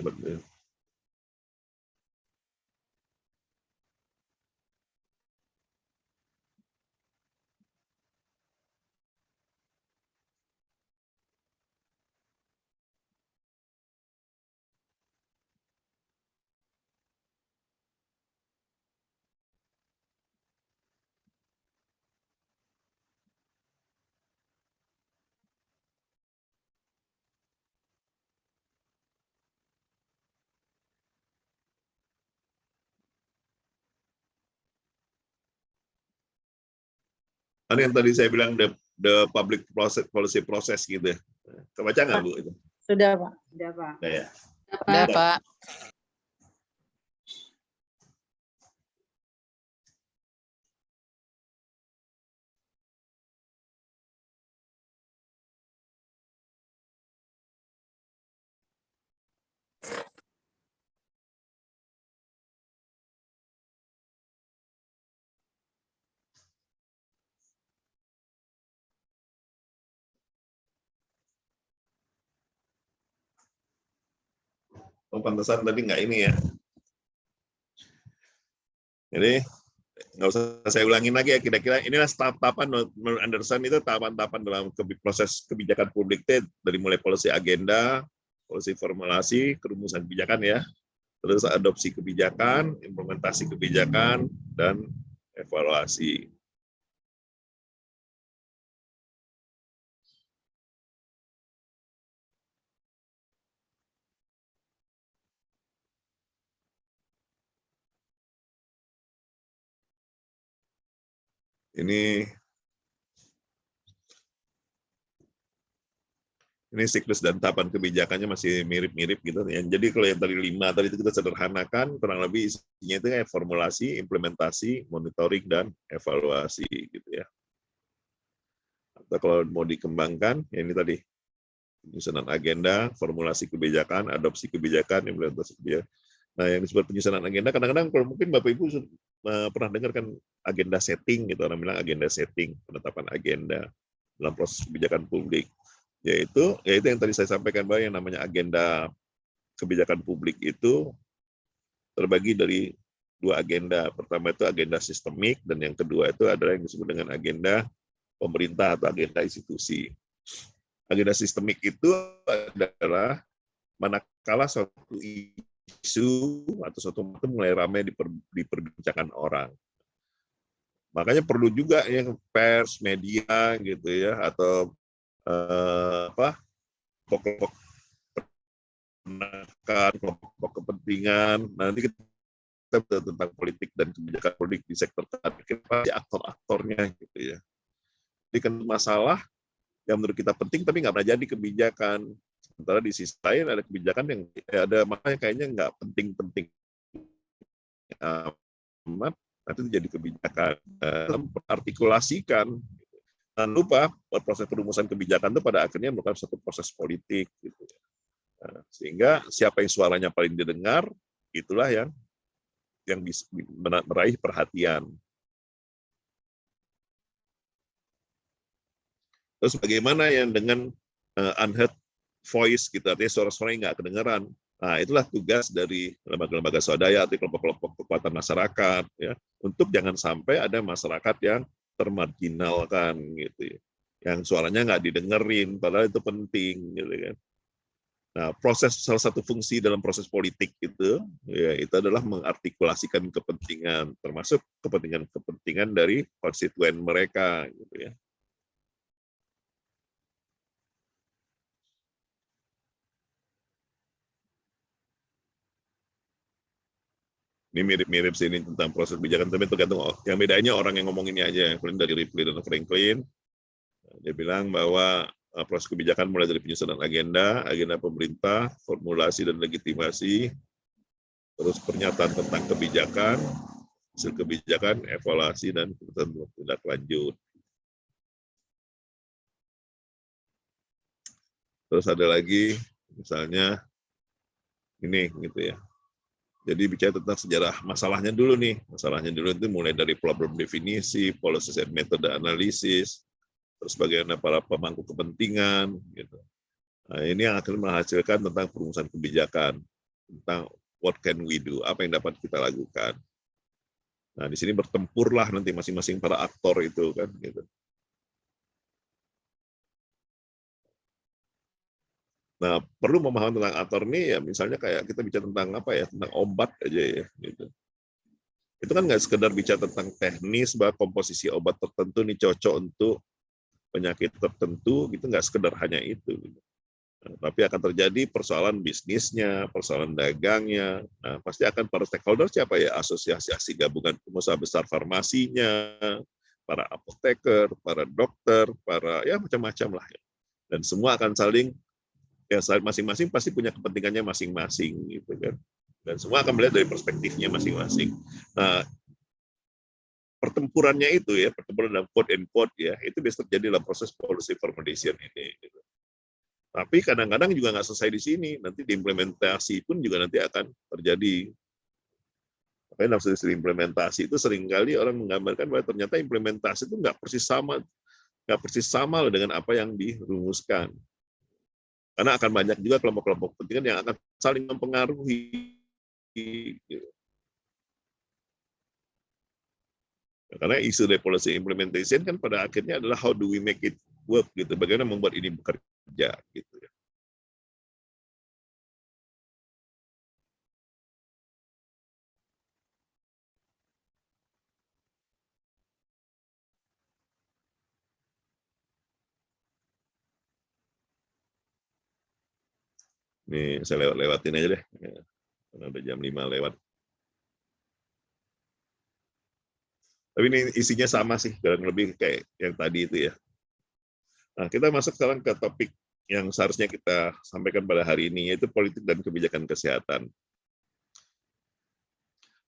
Betul. Mana yang tadi saya bilang the public policy process gitu ya. Kebaca nggak Bu itu? Sudah, Pak. Sudah, Pak. Udah ya. Udah, Pak. Oh, pantesan tadi nggak ini ya. Jadi nggak usah saya ulangin lagi ya, kira-kira inilah tahapan menurut Anderson itu tahapan-tahapan dalam proses kebijakan publik dari mulai policy agenda, policy formulasi, kerumusan kebijakan ya, terus adopsi kebijakan, implementasi kebijakan, dan evaluasi. Ini siklus dan tahapan kebijakannya masih mirip-mirip gitu ya. Jadi kalau yang tadi 5 tadi itu kita sederhanakan, kurang lebih isinya itu kayak formulasi, implementasi, monitoring, dan evaluasi gitu ya. Atau kalau mau dikembangkan, ya ini tadi penyusunan agenda, formulasi kebijakan, adopsi kebijakan, implementasi kebijakan. Nah, yang disebut penyusunan agenda, kadang-kadang kalau mungkin Bapak Ibu pernah dengar kan agenda setting gitu, orang bilang agenda setting, penetapan agenda dalam proses kebijakan publik. Yaitu yang tadi saya sampaikan bahwa yang namanya agenda kebijakan publik itu terbagi dari 2 agenda. Pertama itu agenda sistemik, dan yang kedua itu adalah yang disebut dengan agenda pemerintah atau agenda institusi. Agenda sistemik itu adalah manakala suatu isu atau suatu itu mulai ramai diperbincangkan orang. Makanya perlu juga yang pers, media gitu ya, atau kelompok kelompok kepentingan. Nanti kita tentang politik dan kebijakan politik di sektor kita aktor-aktornya gitu ya. Jadi kan masalah yang menurut kita penting tapi nggak pernah jadi kebijakan. Sementara di sisi lain ada kebijakan yang ada makanya kayaknya nggak penting-penting amat, nanti jadi kebijakan. Artikulasikan. Jangan lupa proses perumusan kebijakan itu pada akhirnya merupakan satu proses politik gitu. Nah, sehingga siapa yang suaranya paling didengar itulah yang bisa meraih perhatian. Terus bagaimana yang dengan unheard voice gitu, artinya suara-suara yang nggak kedengaran. Nah, itulah tugas dari lembaga-lembaga swadaya atau kelompok-kelompok kekuatan masyarakat ya, untuk jangan sampai ada masyarakat yang termarginalkan gitu ya, yang suaranya nggak didengerin, padahal itu penting gitu kan. Nah, salah satu fungsi dalam proses politik itu ya itu adalah mengartikulasikan kepentingan, termasuk kepentingan dari konstituen mereka gitu ya. Ini mirip-mirip sih ini tentang proses kebijakan, tapi tergantung yang bedanya orang yang ngomong ini aja. Dari Ripley dan Franklin, dia bilang bahwa proses kebijakan mulai dari penyusunan agenda pemerintah, formulasi dan legitimasi, terus pernyataan tentang kebijakan, hasil kebijakan, evaluasi, dan keputusan tindak lanjut. Terus ada lagi, misalnya ini gitu ya. Jadi bicara tentang sejarah masalahnya dulu nih. Masalahnya dulu itu mulai dari problem definisi, policy and metode analisis, terus bagaimana para pemangku kepentingan, gitu. Nah, ini yang akan menghasilkan tentang perumusan kebijakan, tentang what can we do, apa yang dapat kita lakukan. Nah, di sini bertempurlah nanti masing-masing para aktor itu kan, gitu. Nah, perlu memahami tentang aktor ini ya, misalnya kayak kita bicara tentang apa ya, tentang obat aja ya, gitu. Itu kan nggak sekedar bicara tentang teknis bahwa komposisi obat tertentu nih cocok untuk penyakit tertentu, gitu nggak sekedar hanya itu. Gitu. Nah, tapi akan terjadi persoalan bisnisnya, persoalan dagangnya. Nah, pasti akan para stakeholder siapa ya? Asosiasi gabungan pengusaha besar farmasinya, para apoteker, para dokter, para ya macam-macam lah. Ya. Dan semua akan saling ya masing-masing pasti punya kepentingannya masing-masing gitu kan. Dan semua akan melihat dari perspektifnya masing-masing. Nah, pertempurannya itu ya, pertempuran dalam quote and quote ya, itu bisa terjadi dalam proses policy formulation ini. Gitu. Tapi kadang-kadang juga nggak selesai di sini, nanti diimplementasi pun juga nanti akan terjadi. Makanya dalam sisi implementasi itu seringkali orang menggambarkan bahwa ternyata implementasi itu nggak persis sama loh dengan apa yang dirumuskan. Karena akan banyak juga kelompok-kelompok kepentingan yang akan saling mempengaruhi. Karena isu dari policy implementation kan pada akhirnya adalah how do we make it work gitu. Bagaimana membuat ini bekerja gitu ya. Nih saya lewatin aja deh. Karena udah jam 5 lewat. Tapi ini isinya sama sih, kurang lebih kayak yang tadi itu ya. Nah, kita masuk sekarang ke topik yang seharusnya kita sampaikan pada hari ini, yaitu politik dan kebijakan kesehatan.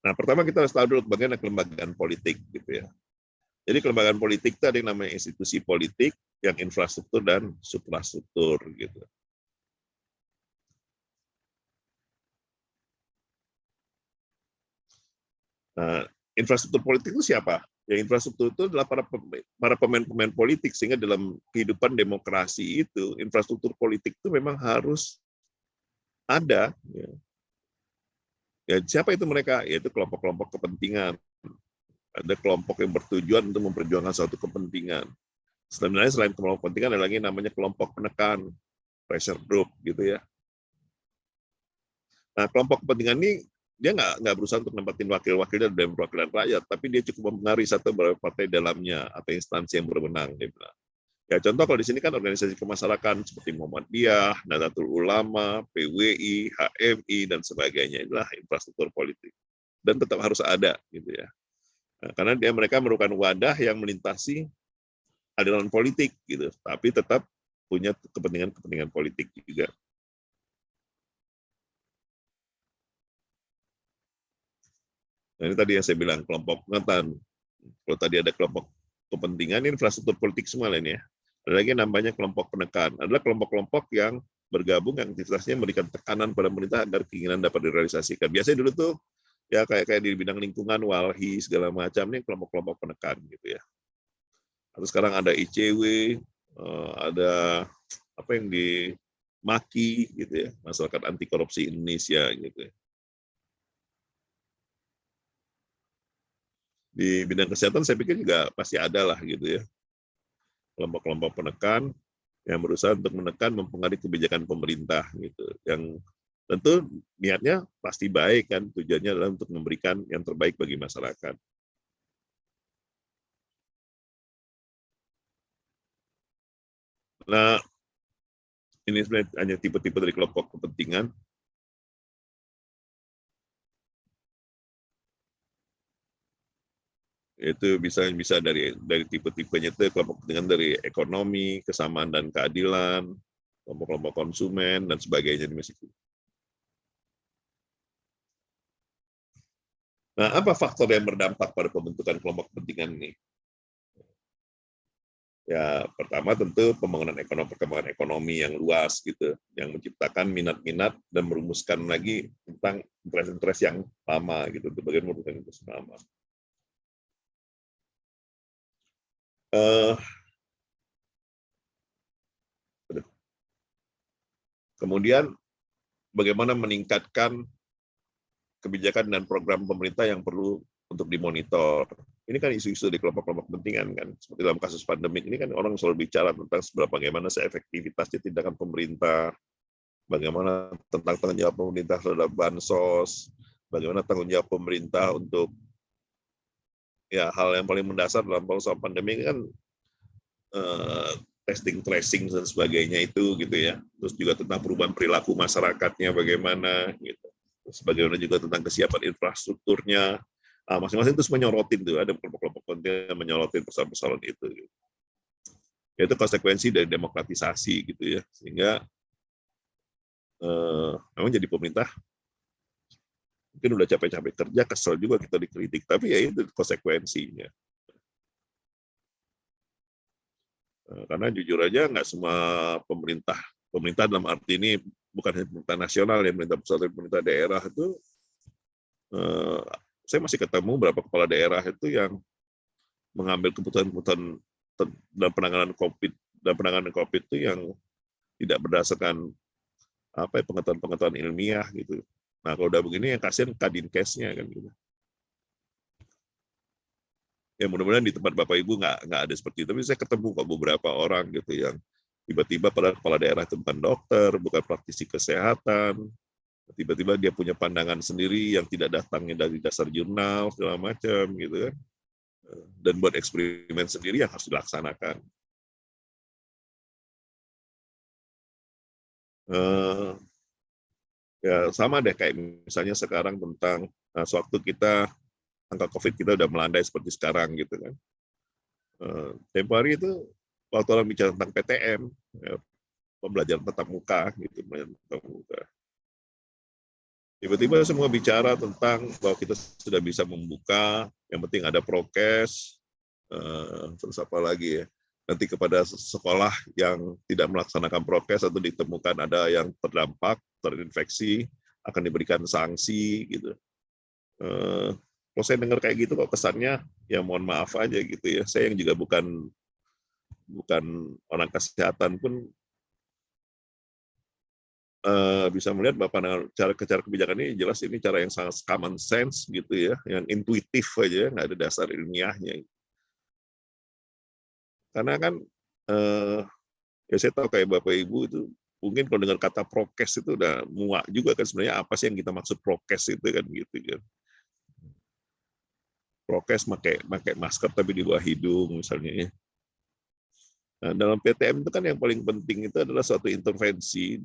Nah, pertama kita harus tahu dulu bagaimana kelembagaan politik, gitu ya. Jadi kelembagaan politik itu ada yang namanya institusi politik, yang infrastruktur dan suprastruktur, gitu. Nah, infrastruktur politik itu siapa? Ya, infrastruktur itu adalah para pemain-pemain politik, sehingga dalam kehidupan demokrasi itu, infrastruktur politik itu memang harus ada. Ya, siapa itu mereka? Yaitu kelompok-kelompok kepentingan. Ada kelompok yang bertujuan untuk memperjuangkan suatu kepentingan. Sebenarnya selain kelompok kepentingan ada lagi namanya kelompok penekan, pressure group, gitu ya. Nah, kelompok kepentingan ini dia nggak berusaha untuk nempatin wakil-wakil dari perwakilan rakyat, tapi dia cukup mempengaruhi satu beberapa partai dalamnya atau instansi yang berwenang. Ya contoh kalau di sini kan organisasi kemasyarakatan seperti Muhammadiyah, Nahdlatul Ulama, PWI, HMI dan sebagainya, inilah infrastruktur politik dan tetap harus ada gitu ya. Nah, karena mereka merupakan wadah yang melintasi aliran politik gitu, tapi tetap punya kepentingan politik juga. Nah, ini tadi yang saya bilang kelompok pengetahuan. Kalau tadi ada kelompok kepentingan, infrastruktur politik semua ini ya. Ada lagi namanya kelompok penekan. Adalah kelompok-kelompok yang bergabung yang aktivitasnya memberikan tekanan pada pemerintah agar keinginan dapat direalisasikan. Biasanya dulu tuh ya kayak di bidang lingkungan, walhi segala macam ini kelompok-kelompok penekan gitu ya. Atau sekarang ada ICW, ada apa yang di MAKI gitu ya, Masyarakat Anti Korupsi Indonesia gitu ya. Di bidang kesehatan saya pikir juga pasti ada lah gitu ya. Kelompok-kelompok penekan yang berusaha untuk menekan mempengaruhi kebijakan pemerintah gitu. Yang tentu niatnya pasti baik kan, tujuannya adalah untuk memberikan yang terbaik bagi masyarakat. Nah, ini sebenarnya hanya tipe-tipe dari kelompok kepentingan. Itu bisa dari tipe-tipenya itu kelompok kepentingan dari ekonomi, kesamaan dan keadilan, kelompok-kelompok konsumen dan sebagainya di Meksiko. Nah, apa faktor yang berdampak pada pembentukan kelompok kepentingan ini? Ya, pertama tentu perkembangan ekonomi yang luas gitu, yang menciptakan minat-minat dan merumuskan lagi tentang interest-interest yang lama gitu, bagian merumuskan interest lama. Kemudian bagaimana meningkatkan kebijakan dan program pemerintah yang perlu untuk dimonitor. Ini kan isu-isu di kelompok-kelompok kepentingan kan. Seperti dalam kasus pandemik ini kan orang selalu bicara tentang bagaimana seefektivitasnya tindakan pemerintah, bagaimana tentang tanggung jawab pemerintah terhadap bansos, bagaimana tanggung jawab pemerintah untuk ya hal yang paling mendasar dalam soal pandemi ini kan testing, tracing dan sebagainya itu gitu ya. Terus juga tentang perubahan perilaku masyarakatnya bagaimana gitu. Terus bagaimana juga tentang kesiapan infrastrukturnya. Masing-masing terus menyorotin tuh, ada kelompok-kelompok penting yang menyorotin persoalan-persoalan itu. Gitu. Itu konsekuensi dari demokratisasi gitu ya. Sehingga memang jadi pemerintah mungkin udah capek-capek kerja, kesel juga kita dikritik, tapi ya itu konsekuensinya. Karena jujur aja nggak semua pemerintah dalam arti ini bukan hanya pemerintah nasional ya, pemerintah pusat dan pemerintah daerah itu, saya masih ketemu beberapa kepala daerah itu yang mengambil keputusan-keputusan dalam penanganan COVID itu yang tidak berdasarkan pengetahuan ilmiah gitu. Nah kalau udah begini yang kasihan Kadinkesnya kan gitu. Ya mudah-mudahan di tempat Bapak Ibu nggak ada seperti itu. Tapi saya ketemu kok beberapa orang gitu yang tiba-tiba pada kepala daerah itu bukan dokter, bukan praktisi kesehatan, tiba-tiba dia punya pandangan sendiri yang tidak datangnya dari dasar jurnal segala macam gitu kan, dan buat eksperimen sendiri yang harus dilaksanakan. Ya sama deh kayak misalnya sekarang tentang sewaktu kita angka COVID kita udah melandai seperti sekarang gitu kan. Tempo hari itu waktu orang bicara tentang PTM, ya, pembelajaran tatap muka gitu, tiba-tiba semua bicara tentang bahwa kita sudah bisa membuka, yang penting ada prokes, terus apa lagi ya, nanti kepada sekolah yang tidak melaksanakan prokes atau ditemukan ada yang terdampak, terinfeksi, akan diberikan sanksi gitu. Kalau saya dengar kayak gitu kok kesannya ya mohon maaf aja gitu ya. Saya yang juga bukan orang kesehatan pun bisa melihat bahwa cara kebijakan ini jelas ini cara yang sangat common sense gitu ya, yang intuitif aja, nggak ada dasar ilmiahnya. Karena kan ya saya tahu kayak Bapak Ibu itu mungkin kalau dengar kata prokes itu udah muak juga kan, sebenarnya apa sih yang kita maksud prokes itu kan gitu kan. Prokes pakai masker tapi di bawah hidung misalnya ya. Nah, dalam PTM itu kan yang paling penting itu adalah suatu intervensi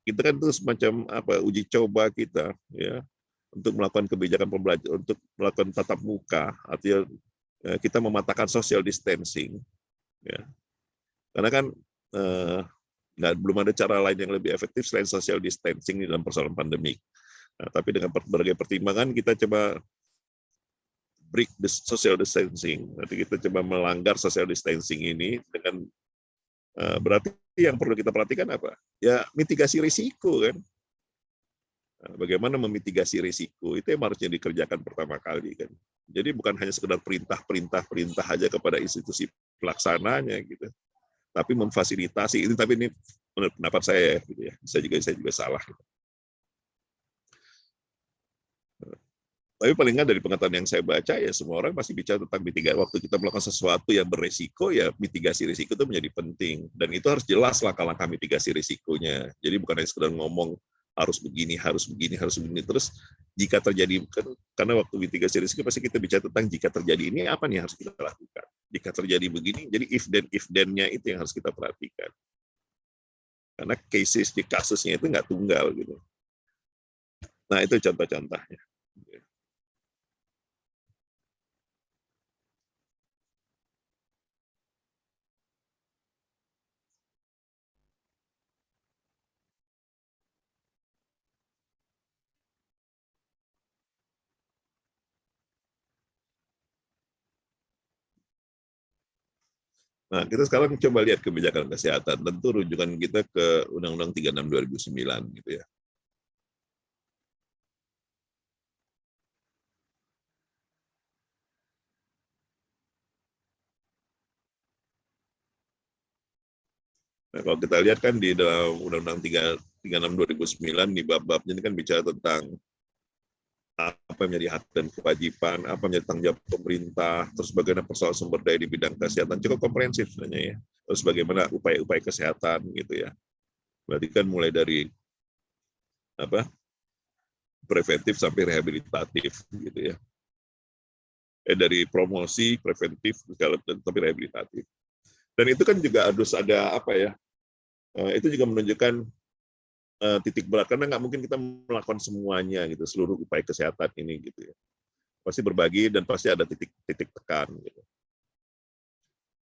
kita kan itu semacam uji coba kita ya untuk melakukan kebijakan pembelajaran, untuk melakukan tatap muka, artinya kita mematahkan social distancing ya. Karena kan belum ada cara lain yang lebih efektif selain social distancing dalam persoalan pandemik. Nah, tapi dengan berbagai pertimbangan kita coba break the social distancing. Nanti kita coba melanggar social distancing ini dengan berarti yang perlu kita perhatikan apa? Ya mitigasi risiko kan. Nah, bagaimana memitigasi risiko itu yang harusnya dikerjakan pertama kali kan. Jadi bukan hanya sekedar perintah aja kepada institusi pelaksananya gitu. Tapi memfasilitasi ini, tapi ini menurut pendapat saya gitu ya. Saya juga salah. Gitu. Tapi paling nggak dari pengetahuan yang saya baca ya semua orang pasti bicara tentang mitigasi. Waktu kita melakukan sesuatu yang beresiko ya mitigasi risiko itu menjadi penting, dan itu harus jelas langkah-langkah mitigasi risikonya. Jadi bukan hanya sekedar ngomong harus begini terus jika terjadi kan, karena waktu mitigasi risiko pasti kita bicara tentang jika terjadi ini apa nih harus kita lakukan. Jika terjadi begini, jadi if then-nya itu yang harus kita perhatikan. Karena kasusnya itu nggak tunggal gitu. Nah itu contoh-contohnya. Nah, kita sekarang coba lihat kebijakan kesehatan. Tentu rujukan kita ke Undang-Undang 36 2009 gitu ya. Nah, kalau kita lihat kan di dalam Undang-Undang 36 2009 di bab-babnya ini kan bicara tentang apa yang menjadi hak dan kewajiban, apa yang menjadi tanggung jawab pemerintah, terus bagaimana persoalan sumber daya di bidang kesehatan, cukup komprehensif sebenarnya ya. Terus bagaimana upaya-upaya kesehatan gitu ya. Berarti kan mulai dari apa preventif sampai rehabilitatif gitu ya. Dari promosi, preventif, sampai rehabilitatif. Dan itu kan juga harus ada apa ya? Itu juga menunjukkan titik berat karena nggak mungkin kita melakukan semuanya gitu, seluruh upaya kesehatan ini gitu ya. Pasti berbagi dan pasti ada titik tekan gitu.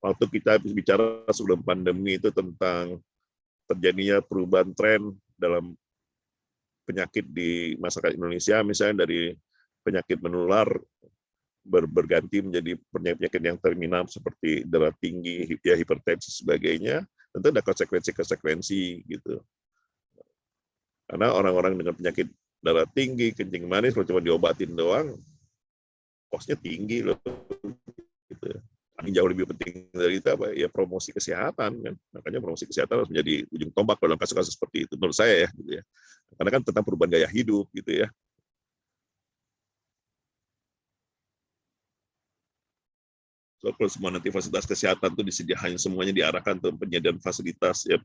Waktu kita bicara sebelum pandemi itu tentang terjadinya perubahan tren dalam penyakit di masyarakat Indonesia, misalnya dari penyakit menular berganti menjadi penyakit yang terminal seperti darah tinggi, hipertensi sebagainya, tentu ada konsekuensi gitu. Karena orang-orang dengan penyakit darah tinggi, kencing manis, kalau cuma diobatin doang, kosnya tinggi loh. Gitu. Yang jauh lebih penting dari itu apa? Ya promosi kesehatan kan. Makanya promosi kesehatan harus menjadi ujung tombak dalam kasus-kasus seperti itu menurut saya ya. Gitu ya. Karena kan tentang perubahan gaya hidup gitu ya. So, kalau semua nanti fasilitas kesehatan itu disediakan semuanya diarahkan untuk penyediaan fasilitas ya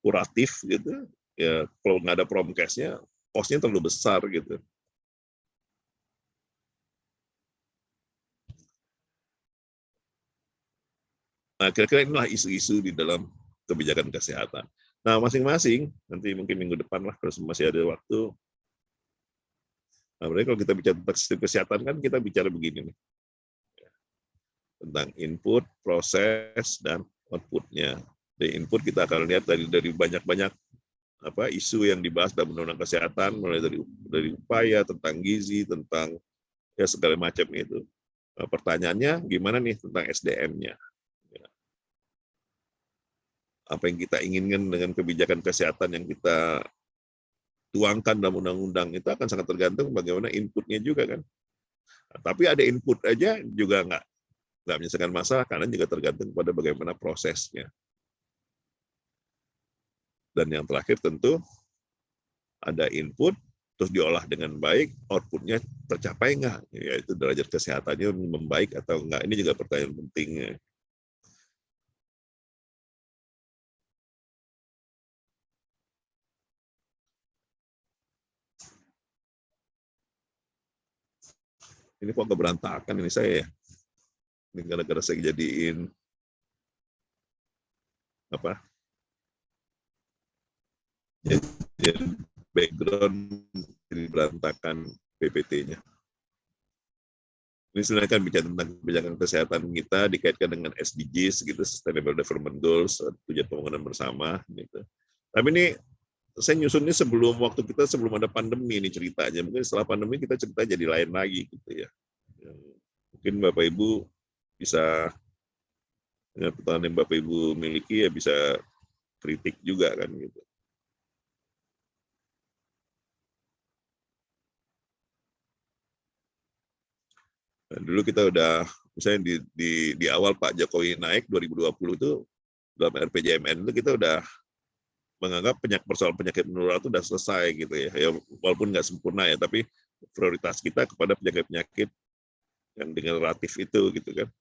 kuratif gitu. Ya kalau nggak ada promkesnya, kosnya terlalu besar gitu. Nah, kira-kira inilah isu-isu di dalam kebijakan kesehatan. Nah, masing-masing, nanti mungkin minggu depan lah, kalau masih ada waktu. Nah, berarti kalau kita bicara tentang sistem kesehatan, kan kita bicara begini nih. Tentang input, proses, dan output-nya. Dari input kita akan lihat dari banyak-banyak isu yang dibahas dalam undang-undang kesehatan, mulai dari upaya tentang gizi, tentang ya segala macam itu. Nah, pertanyaannya gimana nih tentang SDM-nya? Apa yang kita inginkan dengan kebijakan kesehatan yang kita tuangkan dalam undang-undang itu akan sangat tergantung bagaimana inputnya juga kan. Nah, tapi ada input aja juga nggak menyelesaikan masalah karena juga tergantung pada bagaimana prosesnya. Dan yang terakhir tentu ada input, terus diolah dengan baik, outputnya tercapai nggak? Yaitu derajat kesehatannya membaik atau enggak. Ini juga pertanyaan pentingnya. Ini kok nggak berantakan ini saya ya. Ini gara-gara saya jadiin jadi background jadi berantakan PPT-nya. Ini sebenarnya kan bicara tentang kebijakan kesehatan kita dikaitkan dengan SDGs gitu, Sustainable Development Goals, tujuan pembangunan bersama gitu. Tapi ini saya nyusunnya sebelum ada pandemi ini ceritanya. Mungkin setelah pandemi kita cerita jadi lain lagi gitu ya. Mungkin Bapak Ibu bisa dengan pengetahuan yang Bapak Ibu miliki ya bisa kritik juga kan gitu. Nah, dulu kita udah misalnya di awal Pak Jokowi naik 2020 itu dalam RPJMN itu kita udah menganggap persoalan penyakit menular itu udah selesai gitu ya. Ya walaupun nggak sempurna ya, tapi prioritas kita kepada penyakit-penyakit yang dengan relatif itu gitu kan.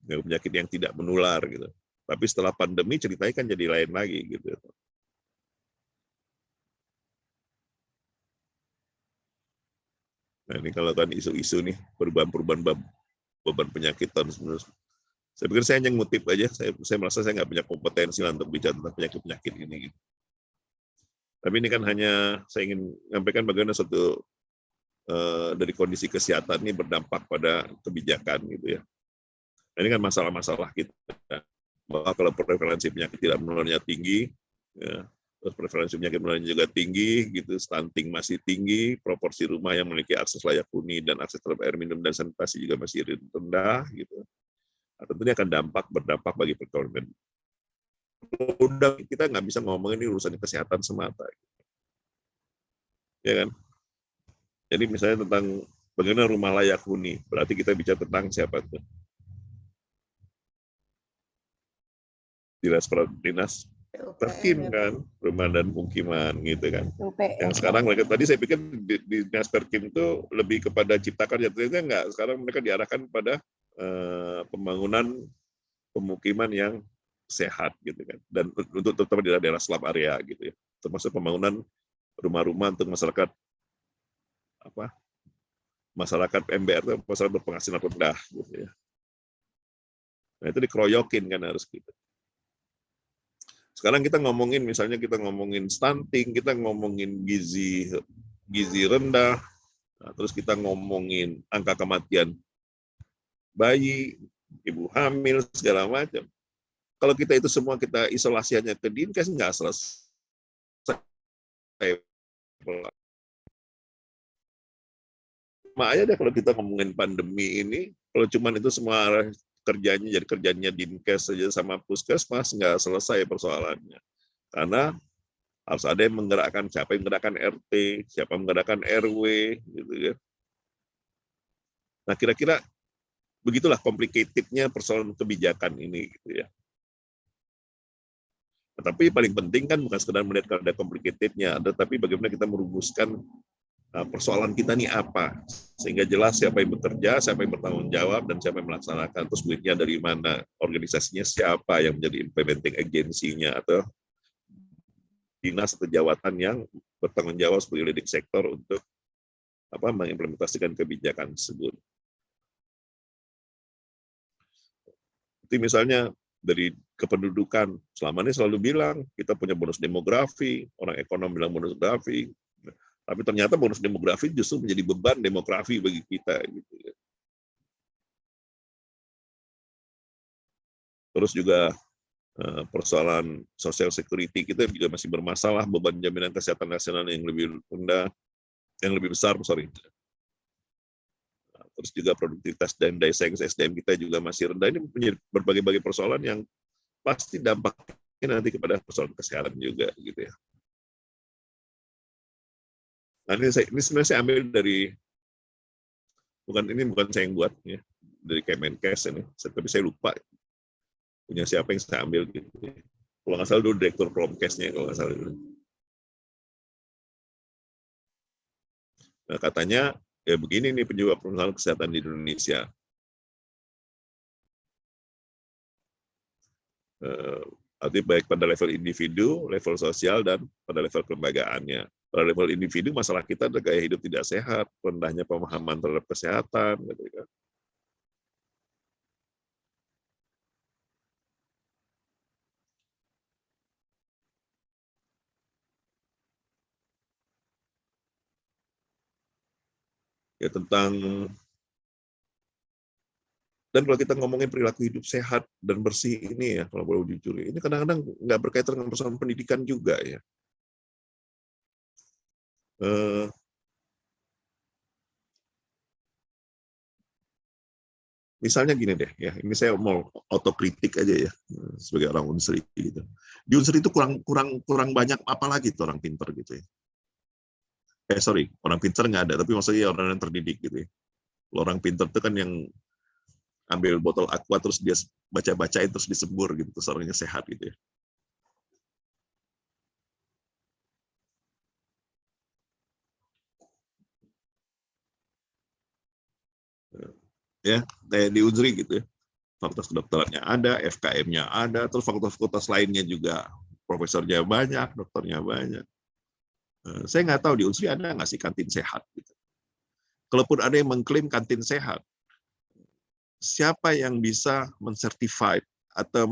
Penyakit yang tidak menular gitu. Tapi setelah pandemi ceritanya kan jadi lain lagi gitu. Nah, ini kalau kan isu-isu nih perubahan-perubahan beban penyakit tahun 19. Saya pikir saya hanya ngutip aja, saya merasa saya nggak punya kompetensi untuk bicara tentang penyakit-penyakit ini. Gitu. Tapi ini kan hanya saya ingin menyampaikan bagaimana suatu dari kondisi kesehatan ini berdampak pada kebijakan gitu ya. Nah, ini kan masalah-masalah kita. Bahwa kalau prevalensi penyakit tidak menularnya tinggi, ya, terus prevalensi penyakit menularnya juga tinggi, gitu, stunting masih tinggi, proporsi rumah yang memiliki akses layak huni dan akses terhadap air minum dan sanitasi juga masih rendah, gitu. Atau tentunya akan berdampak bagi perekonomian. Udah kita nggak bisa ngomongin ini urusan kesehatan semata, ya kan? Jadi misalnya tentang bagaimana rumah layak huni, berarti kita bicara tentang siapa tuh? Dinas Perkim kan, rumah dan pemukiman gitu kan. Yang sekarang mereka tadi saya pikir di Dinas Perkim itu lebih kepada cipta kerja, ternyata enggak. Sekarang mereka diarahkan pada pembangunan pemukiman yang sehat gitu kan, dan untuk terutama di daerah slum area gitu ya, termasuk pembangunan rumah-rumah untuk masyarakat MBR itu masyarakat berpenghasilan rendah gitu ya. Nah itu dikeroyokin kan harus gitu. Sekarang kita ngomongin, misalnya kita ngomongin stunting, kita ngomongin gizi rendah, nah, terus kita ngomongin angka kematian bayi, ibu hamil, segala macam. Kalau kita itu semua kita isolasi hanya ke Dinkes, nggak selesai. Makanya deh kalau kita ngomongin pandemi ini, kalau cuman itu semua kerjanya Dinkes saja sama Puskesmas, nggak selesai persoalannya. Karena harus ada yang menggerakkan, siapa yang menggerakkan RT, siapa yang menggerakkan RW, gitu ya. Nah kira-kira begitulah komplikatednya persoalan kebijakan ini, gitu ya. Tapi paling penting kan bukan sekedar melihat ada complicatednya, tetapi bagaimana kita merumuskan persoalan kita nih apa, sehingga jelas siapa yang bekerja, siapa yang bertanggung jawab, dan siapa yang melaksanakan, terus duitnya dari mana, organisasinya siapa yang menjadi implementing agency-nya, atau dinas atau jawatan yang bertanggung jawab sebagai leading sektor untuk mengimplementasikan kebijakan tersebut. Jadi misalnya dari kependudukan, selama ini selalu bilang kita punya bonus demografi, orang ekonom bilang bonus demografi, tapi ternyata bonus demografi justru menjadi beban demografi bagi kita. Gitu. Terus juga persoalan social security kita juga masih bermasalah, beban jaminan kesehatan nasional yang lebih rendah, yang lebih besar, Terus juga produktivitas dan daya saing SDM kita juga masih rendah. Ini menjadi berbagai-bagai persoalan yang pasti dampaknya nanti kepada persoalan kesehatan juga, gitu ya. Nah, ini sebenarnya saya ambil dari bukan saya yang buat ya, dari Kemenkes ini, tapi saya lupa punya siapa yang saya ambil gitu. Kalau nggak salah dulu direktur Promkesnya kalau nggak salah dulu. Nah, katanya ya begini nih penyebab permasalahan kesehatan di Indonesia. Artinya baik pada level individu, level sosial, dan pada level kelembagaannya. Pada level individu, masalah kita adalah gaya hidup tidak sehat, rendahnya pemahaman terhadap kesehatan, gitu kan. Ya tentang, dan kalau kita ngomongin perilaku hidup sehat dan bersih ini ya, kalau boleh jujur, ini kadang-kadang nggak berkaitan dengan persoalan pendidikan juga ya. Misalnya gini deh, ya ini saya mau otokritik aja ya sebagai orang Unsri gitu. Di Unsri itu kurang banyak apa lagi tuh orang pinter gitu ya. Orang pinter nggak ada, tapi maksudnya orang yang terdidik gitu ya. Orang pinter itu kan yang ambil botol aqua terus dia baca-bacain terus disembur gitu, terus orangnya sehat gitu ya. Ya, kayak di Unsri gitu ya. Fakultas kedokterannya ada, FKM-nya ada, terus fakultas lainnya juga profesornya banyak, dokternya banyak. Saya nggak tahu di Unsri ada nggak sih kantin sehat gitu. Kalaupun ada yang mengklaim kantin sehat, siapa yang bisa mensertified atau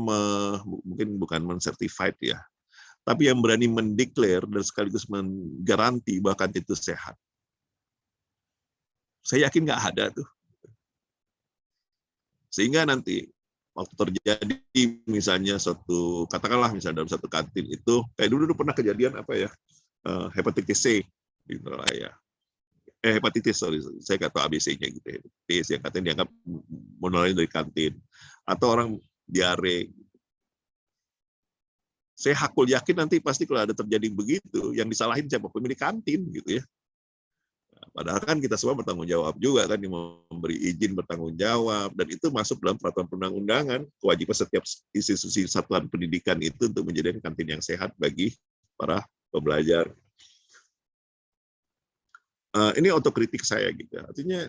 mungkin bukan mensertified ya, tapi yang berani mendeklar dan sekaligus menggaranti bahwa kantin itu sehat? Saya yakin nggak ada tuh. Sehingga nanti waktu terjadi misalnya katakanlah misalnya dalam satu kantin itu, kayak dulu pernah kejadian hepatitis C di Nelayan. Hepatitis, saya nggak tahu ABC-nya gitu. Hepatitis yang katanya dianggap menular dari kantin. atau orang diare. Saya hakul yakin nanti pasti kalau ada terjadi begitu, yang disalahin siapa? Pemilik kantin gitu ya. Nah, padahal kan kita semua bertanggung jawab juga kan, yang memberi izin bertanggung jawab, dan itu masuk dalam peraturan perundang-undangan, kewajiban setiap institusi satuan pendidikan itu untuk menjadikan kantin yang sehat bagi para pembelajar. Ini otokritik saya gitu. Artinya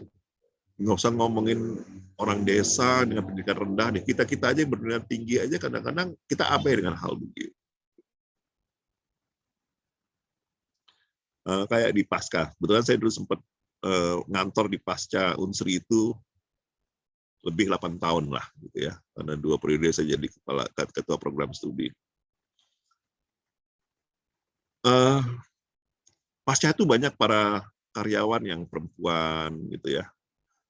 nggak usah ngomongin orang desa dengan pendidikan rendah deh. Kita aja yang berpendidikan tinggi aja kadang-kadang kita abai dengan hal begitu. Kayak di Pasca, kebetulan saya dulu sempat ngantor di Pasca Unsri itu lebih 8 tahun lah, gitu ya. Karena 2 periode saya jadi ketua program studi. Pasca itu banyak para karyawan yang perempuan, gitu ya.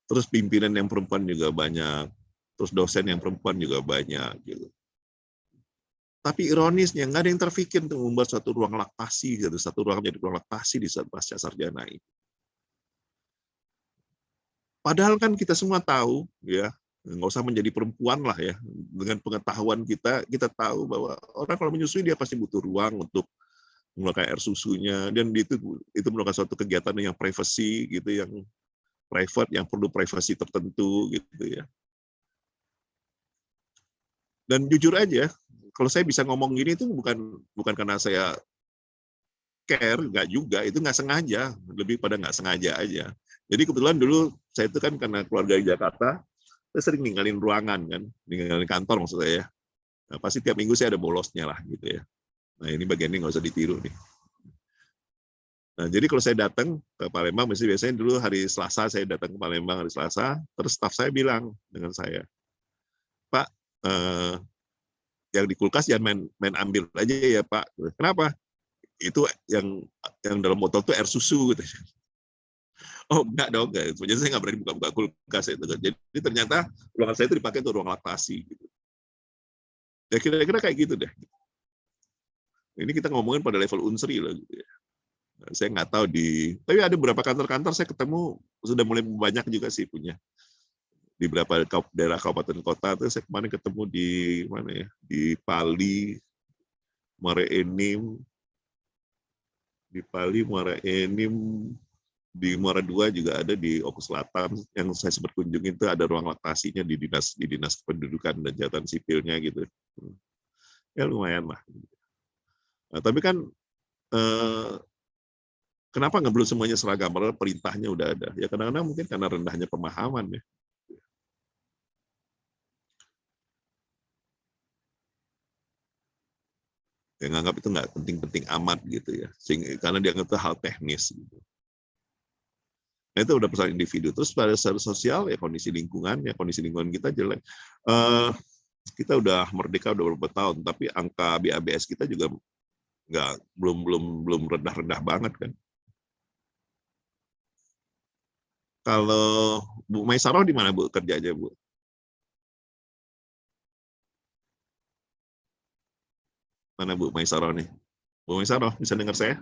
Terus pimpinan yang perempuan juga banyak, terus dosen yang perempuan juga banyak, gitu. Tapi ironisnya nggak ada yang terpikir untuk membuat suatu ruang laktasi, gitu, satu ruang menjadi ruang laktasi di saat pasca sarjana ini. Padahal kan kita semua tahu, ya, nggak usah menjadi perempuan lah ya. Dengan pengetahuan kita tahu bahwa orang kalau menyusui dia pasti butuh ruang untuk mengeluarkan air susunya, dan itu merupakan suatu kegiatan yang privasi, gitu, yang private, yang perlu privasi tertentu, gitu ya. Dan jujur aja, kalau saya bisa ngomong gini itu bukan karena saya care, nggak juga, itu nggak sengaja, lebih pada nggak sengaja aja. Jadi kebetulan dulu saya itu kan karena keluarga di Jakarta, saya sering ninggalin ruangan kan, ninggalin kantor maksud saya. Nah, pasti tiap minggu saya ada bolosnya lah gitu ya. Nah ini bagian ini nggak usah ditiru nih. Nah jadi kalau saya datang ke Palembang, biasanya dulu hari Selasa saya datang ke Palembang hari Selasa, terus staf saya bilang dengan saya, Pak, yang di kulkas jangan main ambil aja ya Pak. Kenapa? Itu yang dalam botol itu air susu gitu. Oh enggak dong, guys. Jadi saya nggak berani buka-buka kulkas itu. Jadi ternyata ruangan saya itu dipakai untuk ruang laktasi. Gitu. Ya kira-kira kayak gitu deh. Ini kita ngomongin pada level Unsri loh. Gitu ya. Saya nggak tahu tapi ada beberapa kantor-kantor saya ketemu sudah mulai banyak juga sih punya. Di beberapa daerah kabupaten kota tuh saya kemarin ketemu di mana ya, di Pali, Muara Enim, di Muara II juga ada, di Oku Selatan yang saya sempat kunjungi itu ada ruang laktasinya di dinas pendudukan dan catatan sipilnya gitu. Ya lumayan lah. Nah, tapi kan kenapa nggak belum semuanya seragam? Padahal perintahnya udah ada. Ya kadang-kadang mungkin karena rendahnya pemahaman ya. Yang nganggap itu nggak penting-penting amat gitu ya, karena dianggap itu hal teknis. Gitu. Nah itu udah persoalan individu. Terus pada secara sosial ya kondisi lingkungan kita jelek. Kita udah merdeka udah beberapa tahun, tapi angka BABS kita juga belum rendah-rendah banget kan. Kalau Bu Maisaroh di mana Bu kerjanya Bu? Mana Bu Maisaroh nih? Bu Maisaroh, bisa dengar saya?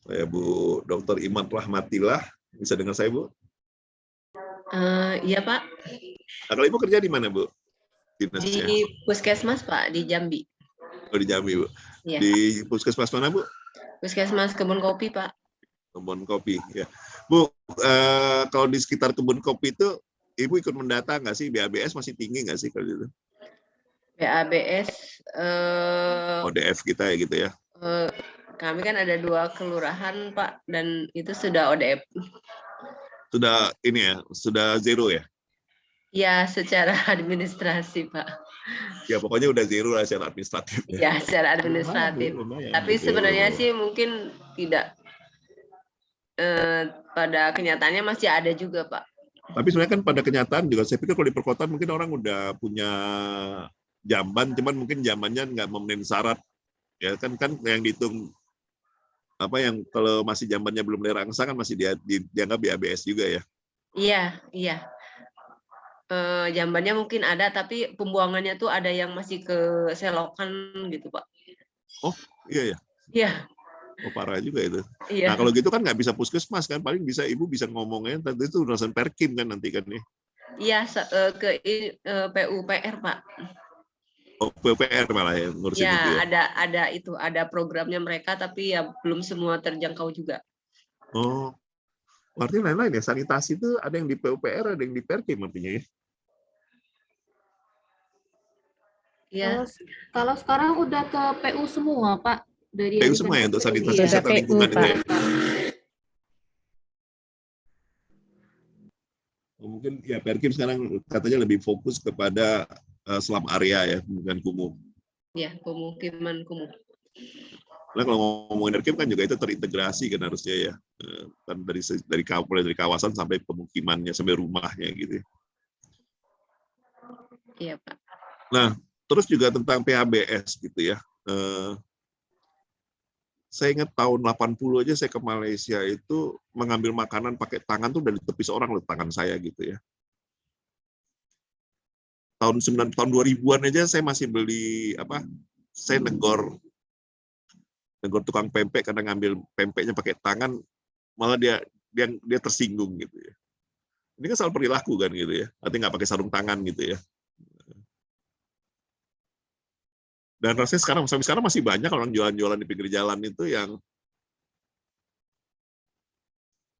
Saya Bu Dr. Iman Rahmatillah, bisa dengar saya Bu? Iya Pak. Nah, kalau Ibu kerja di mana Bu? Dinasnya? Di Puskesmas Pak, di Jambi. Oh di Jambi Bu. Ya, Di Puskesmas mana Bu? Puskesmas Kebun Kopi Pak. Kebun kopi ya. Bu, kalau di sekitar kebun kopi itu Ibu ikut mendata nggak sih? BABS masih tinggi nggak sih kalau gitu? BABS ODF kita ya gitu ya. Kami kan ada 2 kelurahan Pak, dan itu sudah ODF. Sudah ini ya, sudah zero ya? Ya, secara administrasi Pak. Ya pokoknya udah zero lah secara administratif. Ya, secara administratif. Lumayan, Tapi gitu. sebenarnya sih mungkin tidak, pada kenyataannya masih ada juga Pak. Tapi sebenarnya kan pada kenyataan juga saya pikir kalau di perkotaan mungkin orang udah punya jamban, cuman mungkin jambannya nggak memenuhi syarat. Ya kan yang dihitung apa yang kalau masih zamannya belum dirangsang kan masih dianggap BABS juga ya. Iya. Jambannya mungkin ada, tapi pembuangannya tuh ada yang masih ke selokan gitu, Pak. Oh, iya ya. Iya. Oh, parah juga itu. Iya. Nah, kalau gitu kan nggak bisa puskesmas kan, paling bisa ibu bisa ngomongnya tadi itu urusan Perkim kan nanti kan nih. Iya, ke PUPR, Pak. Oh, PUPR malah ya ngurusin Ya, itu ya. ada programnya mereka, tapi ya belum semua terjangkau juga. Oh, berarti lain-lain ya. Sanitasi itu ada yang di PUPR, ada yang di Perkim artinya ya. Iya. Kalau sekarang udah ke PU semua, Pak. Dari PU semua ya untuk sanitasi kesehatan lingkungan itu ya. Mungkin ya Perkim sekarang katanya lebih fokus kepada selam area ya, bukan kumuh. Ya, pemukiman kumuh. Nah, kalau ngomongin Perkim kan juga itu terintegrasi kan harusnya ya, kan dari kawasan sampai pemukimannya sampai rumahnya gitu. Iya, Pak. Nah, terus juga tentang PHBS gitu ya. Saya ingat tahun 80 aja saya ke Malaysia itu mengambil makanan pakai tangan tuh dari tepis orang loh tangan saya gitu ya. Tahun 2000-an aja saya masih beli saya negor tukang pempek karena ngambil pempeknya pakai tangan, malah dia tersinggung gitu ya. Ini kan soal perilaku kan gitu ya, artinya nggak pakai sarung tangan gitu ya. Dan rasanya sampai sekarang masih banyak orang jualan-jualan di pinggir jalan itu yang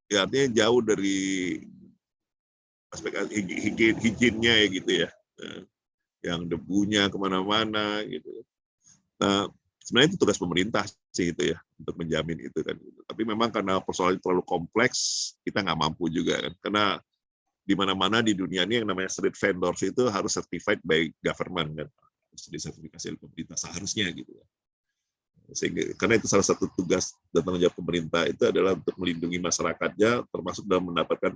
ya artinya jauh dari aspek higiennya ya gitu ya, yang debunya kemana-mana gitu. Nah, sebenarnya itu tugas pemerintah sih itu ya untuk menjamin itu kan. Tapi memang karena persoalan terlalu kompleks kita nggak mampu juga kan. Karena di mana-mana di dunia ini yang namanya street vendors itu harus certified by government kan. Harus disertifikasi oleh pemerintah seharusnya gitu. Sehingga, karena itu salah satu tugas dan tanggung jawab pemerintah itu adalah untuk melindungi masyarakatnya, termasuk dalam mendapatkan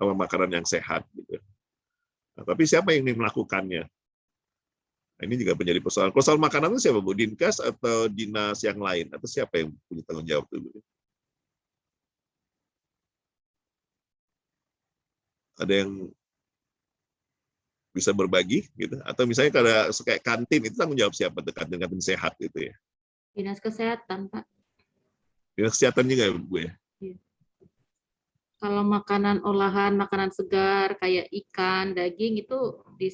makanan yang sehat. Gitu. Nah, tapi siapa yang ingin melakukannya? Nah, ini juga menjadi persoalan. Kalau soal makanan itu siapa, Bu? Dinkes atau dinas yang lain? Atau siapa yang punya tanggung jawab itu, Bu? Ada yang bisa berbagi gitu, atau misalnya kalau kayak kantin itu tanggung jawab siapa tuh, kantin sehat gitu ya? Dinas Kesehatan, Pak. Dinas Kesehatan juga Bu ya? Iya. Kalau makanan olahan, makanan segar kayak ikan, daging itu di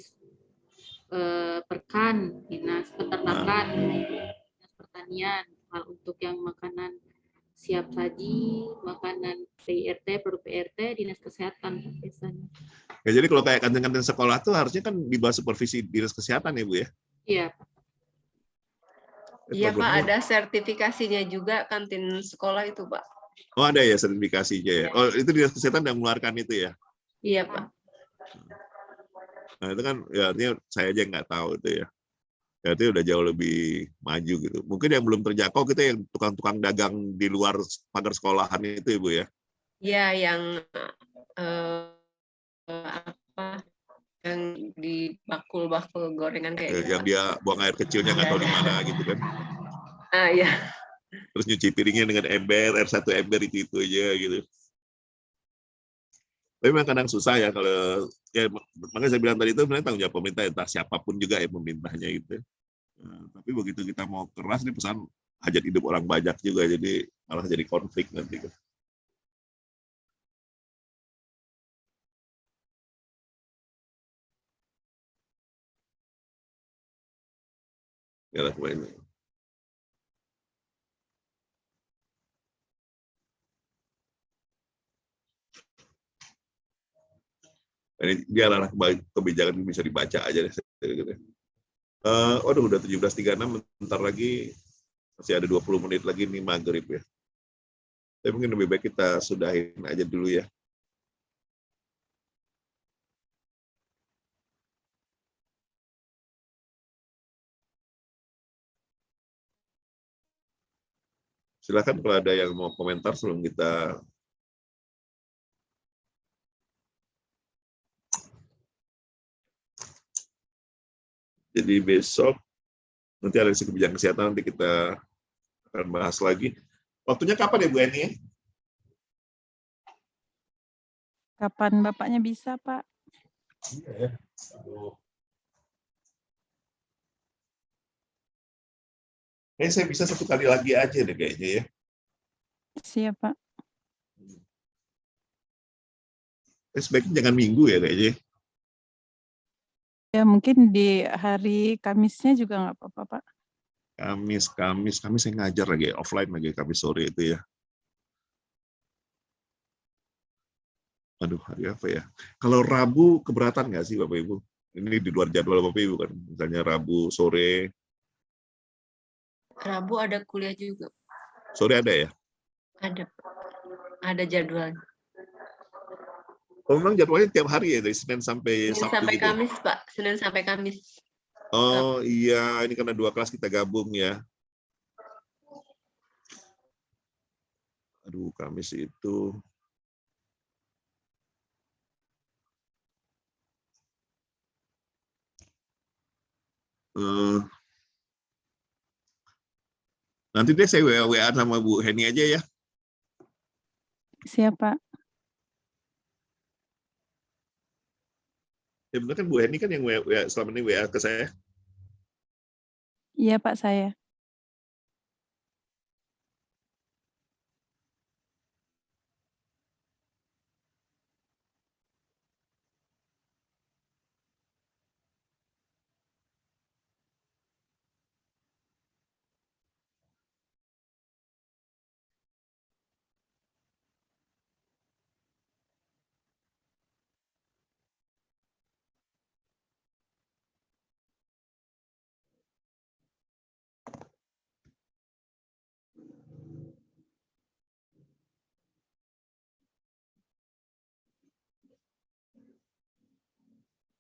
Perkan, Dinas Peternakan, Dinas Pertanian. Untuk yang makanan siap saji, makanan PIRT, Produk PIRT, Dinas Kesehatan biasanya. Ya, jadi kalau kayak kantin-kantin sekolah tuh harusnya kan di bawah supervisi Dinas Kesehatan ya Bu ya? Iya. Iya Pak, ada sertifikasinya juga kantin sekolah itu Pak. Oh ada ya sertifikasinya ya? Oh itu Dinas Kesehatan yang mengeluarkan itu ya? Iya Pak. Nah itu kan ya artinya saya aja nggak tahu itu ya. Berarti udah jauh lebih maju gitu. Mungkin yang belum terjangkau kita yang tukang-tukang dagang di luar pagar sekolahan itu Ibu ya? Iya yang yang di bakul-bakul gorengan kayak gitu. Yang dia buang air kecilnya nggak tahu di mana gitu kan? Ah iya. Terus nyuci piringnya dengan ember, air satu ember itu aja gitu. Tapi memang kadang susah ya kalau ya makanya saya bilang tadi itu sebenarnya tanggung jawab pemerintah entah siapapun juga ya pemerintahnya gitu. Tapi begitu kita mau keras nih pesan hajat hidup orang banyak juga jadi malah jadi konflik nanti kan. Ya lah ini. Ini biarlah kebijakan bisa dibaca aja deh. Waduh udah 17.36, bentar lagi masih ada 20 menit lagi nih maghrib ya. Tapi mungkin lebih baik kita sudahin aja dulu ya. Silakan kalau ada yang mau komentar sebelum kita jadi besok nanti ada kebijakan kesehatan nanti kita akan bahas lagi. Waktunya kapan ya Bu Eni? Kapan Bapaknya bisa, Pak? Iya ya. Aduh. Saya bisa 1 kali lagi aja deh kayaknya ya. Siap, Pak. Sebaiknya jangan minggu ya kayaknya. Ya mungkin di hari Kamisnya juga nggak apa-apa, Pak. Kamis saya ngajar lagi, offline lagi Kamis sore itu ya. Aduh, hari apa ya? Kalau Rabu keberatan nggak sih Bapak Ibu? Ini di luar jadwal Bapak Ibu kan. Misalnya Rabu sore. Rabu ada kuliah juga. Sore ada ya? Ada jadwal. Oh, memang jadwalnya tiap hari ya, dari Senin sampai Senin Sabtu sampai gitu? Kamis, Pak. Senin sampai Kamis. Oh iya, ini karena 2 kelas kita gabung ya. Aduh, Kamis itu. Nanti deh saya WA sama Bu Heni aja ya. Siap, Pak. Ya benar kan Bu Heni kan yang WA, selama ini WA ke saya. Iya, Pak, saya.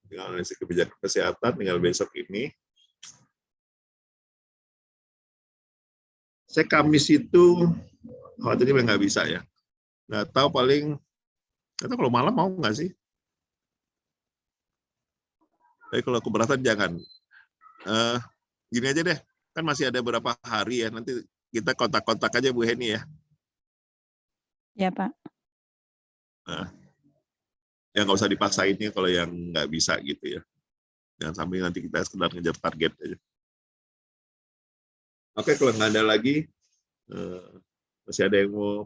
Tinggal analisis kebijakan kesehatan, tinggal besok ini. Saya Kamis itu, khawatirnya nggak bisa ya. Nggak tahu paling, nggak tahu kalau malam mau nggak sih? Tapi kalau keberatan jangan. Gini aja deh, kan masih ada beberapa hari ya, nanti kita kontak-kontak aja Bu Heni ya. Ya, Pak. Nah, ya nggak usah dipaksainnya kalau yang nggak bisa gitu ya. Jangan sampai nanti kita sekedar ngejar target aja. Oke, kalau nggak ada lagi, masih ada yang mau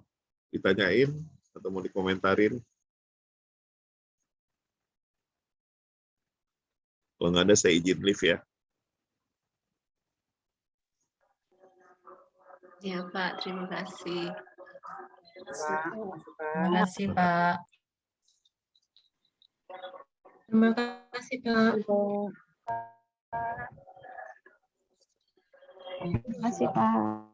ditanyain atau mau dikomentarin? Kalau nggak ada, saya izin live ya. Ya, Pak. Terima kasih. Terima kasih, Pak. Terima kasih, Pak. Terima kasih, Pak.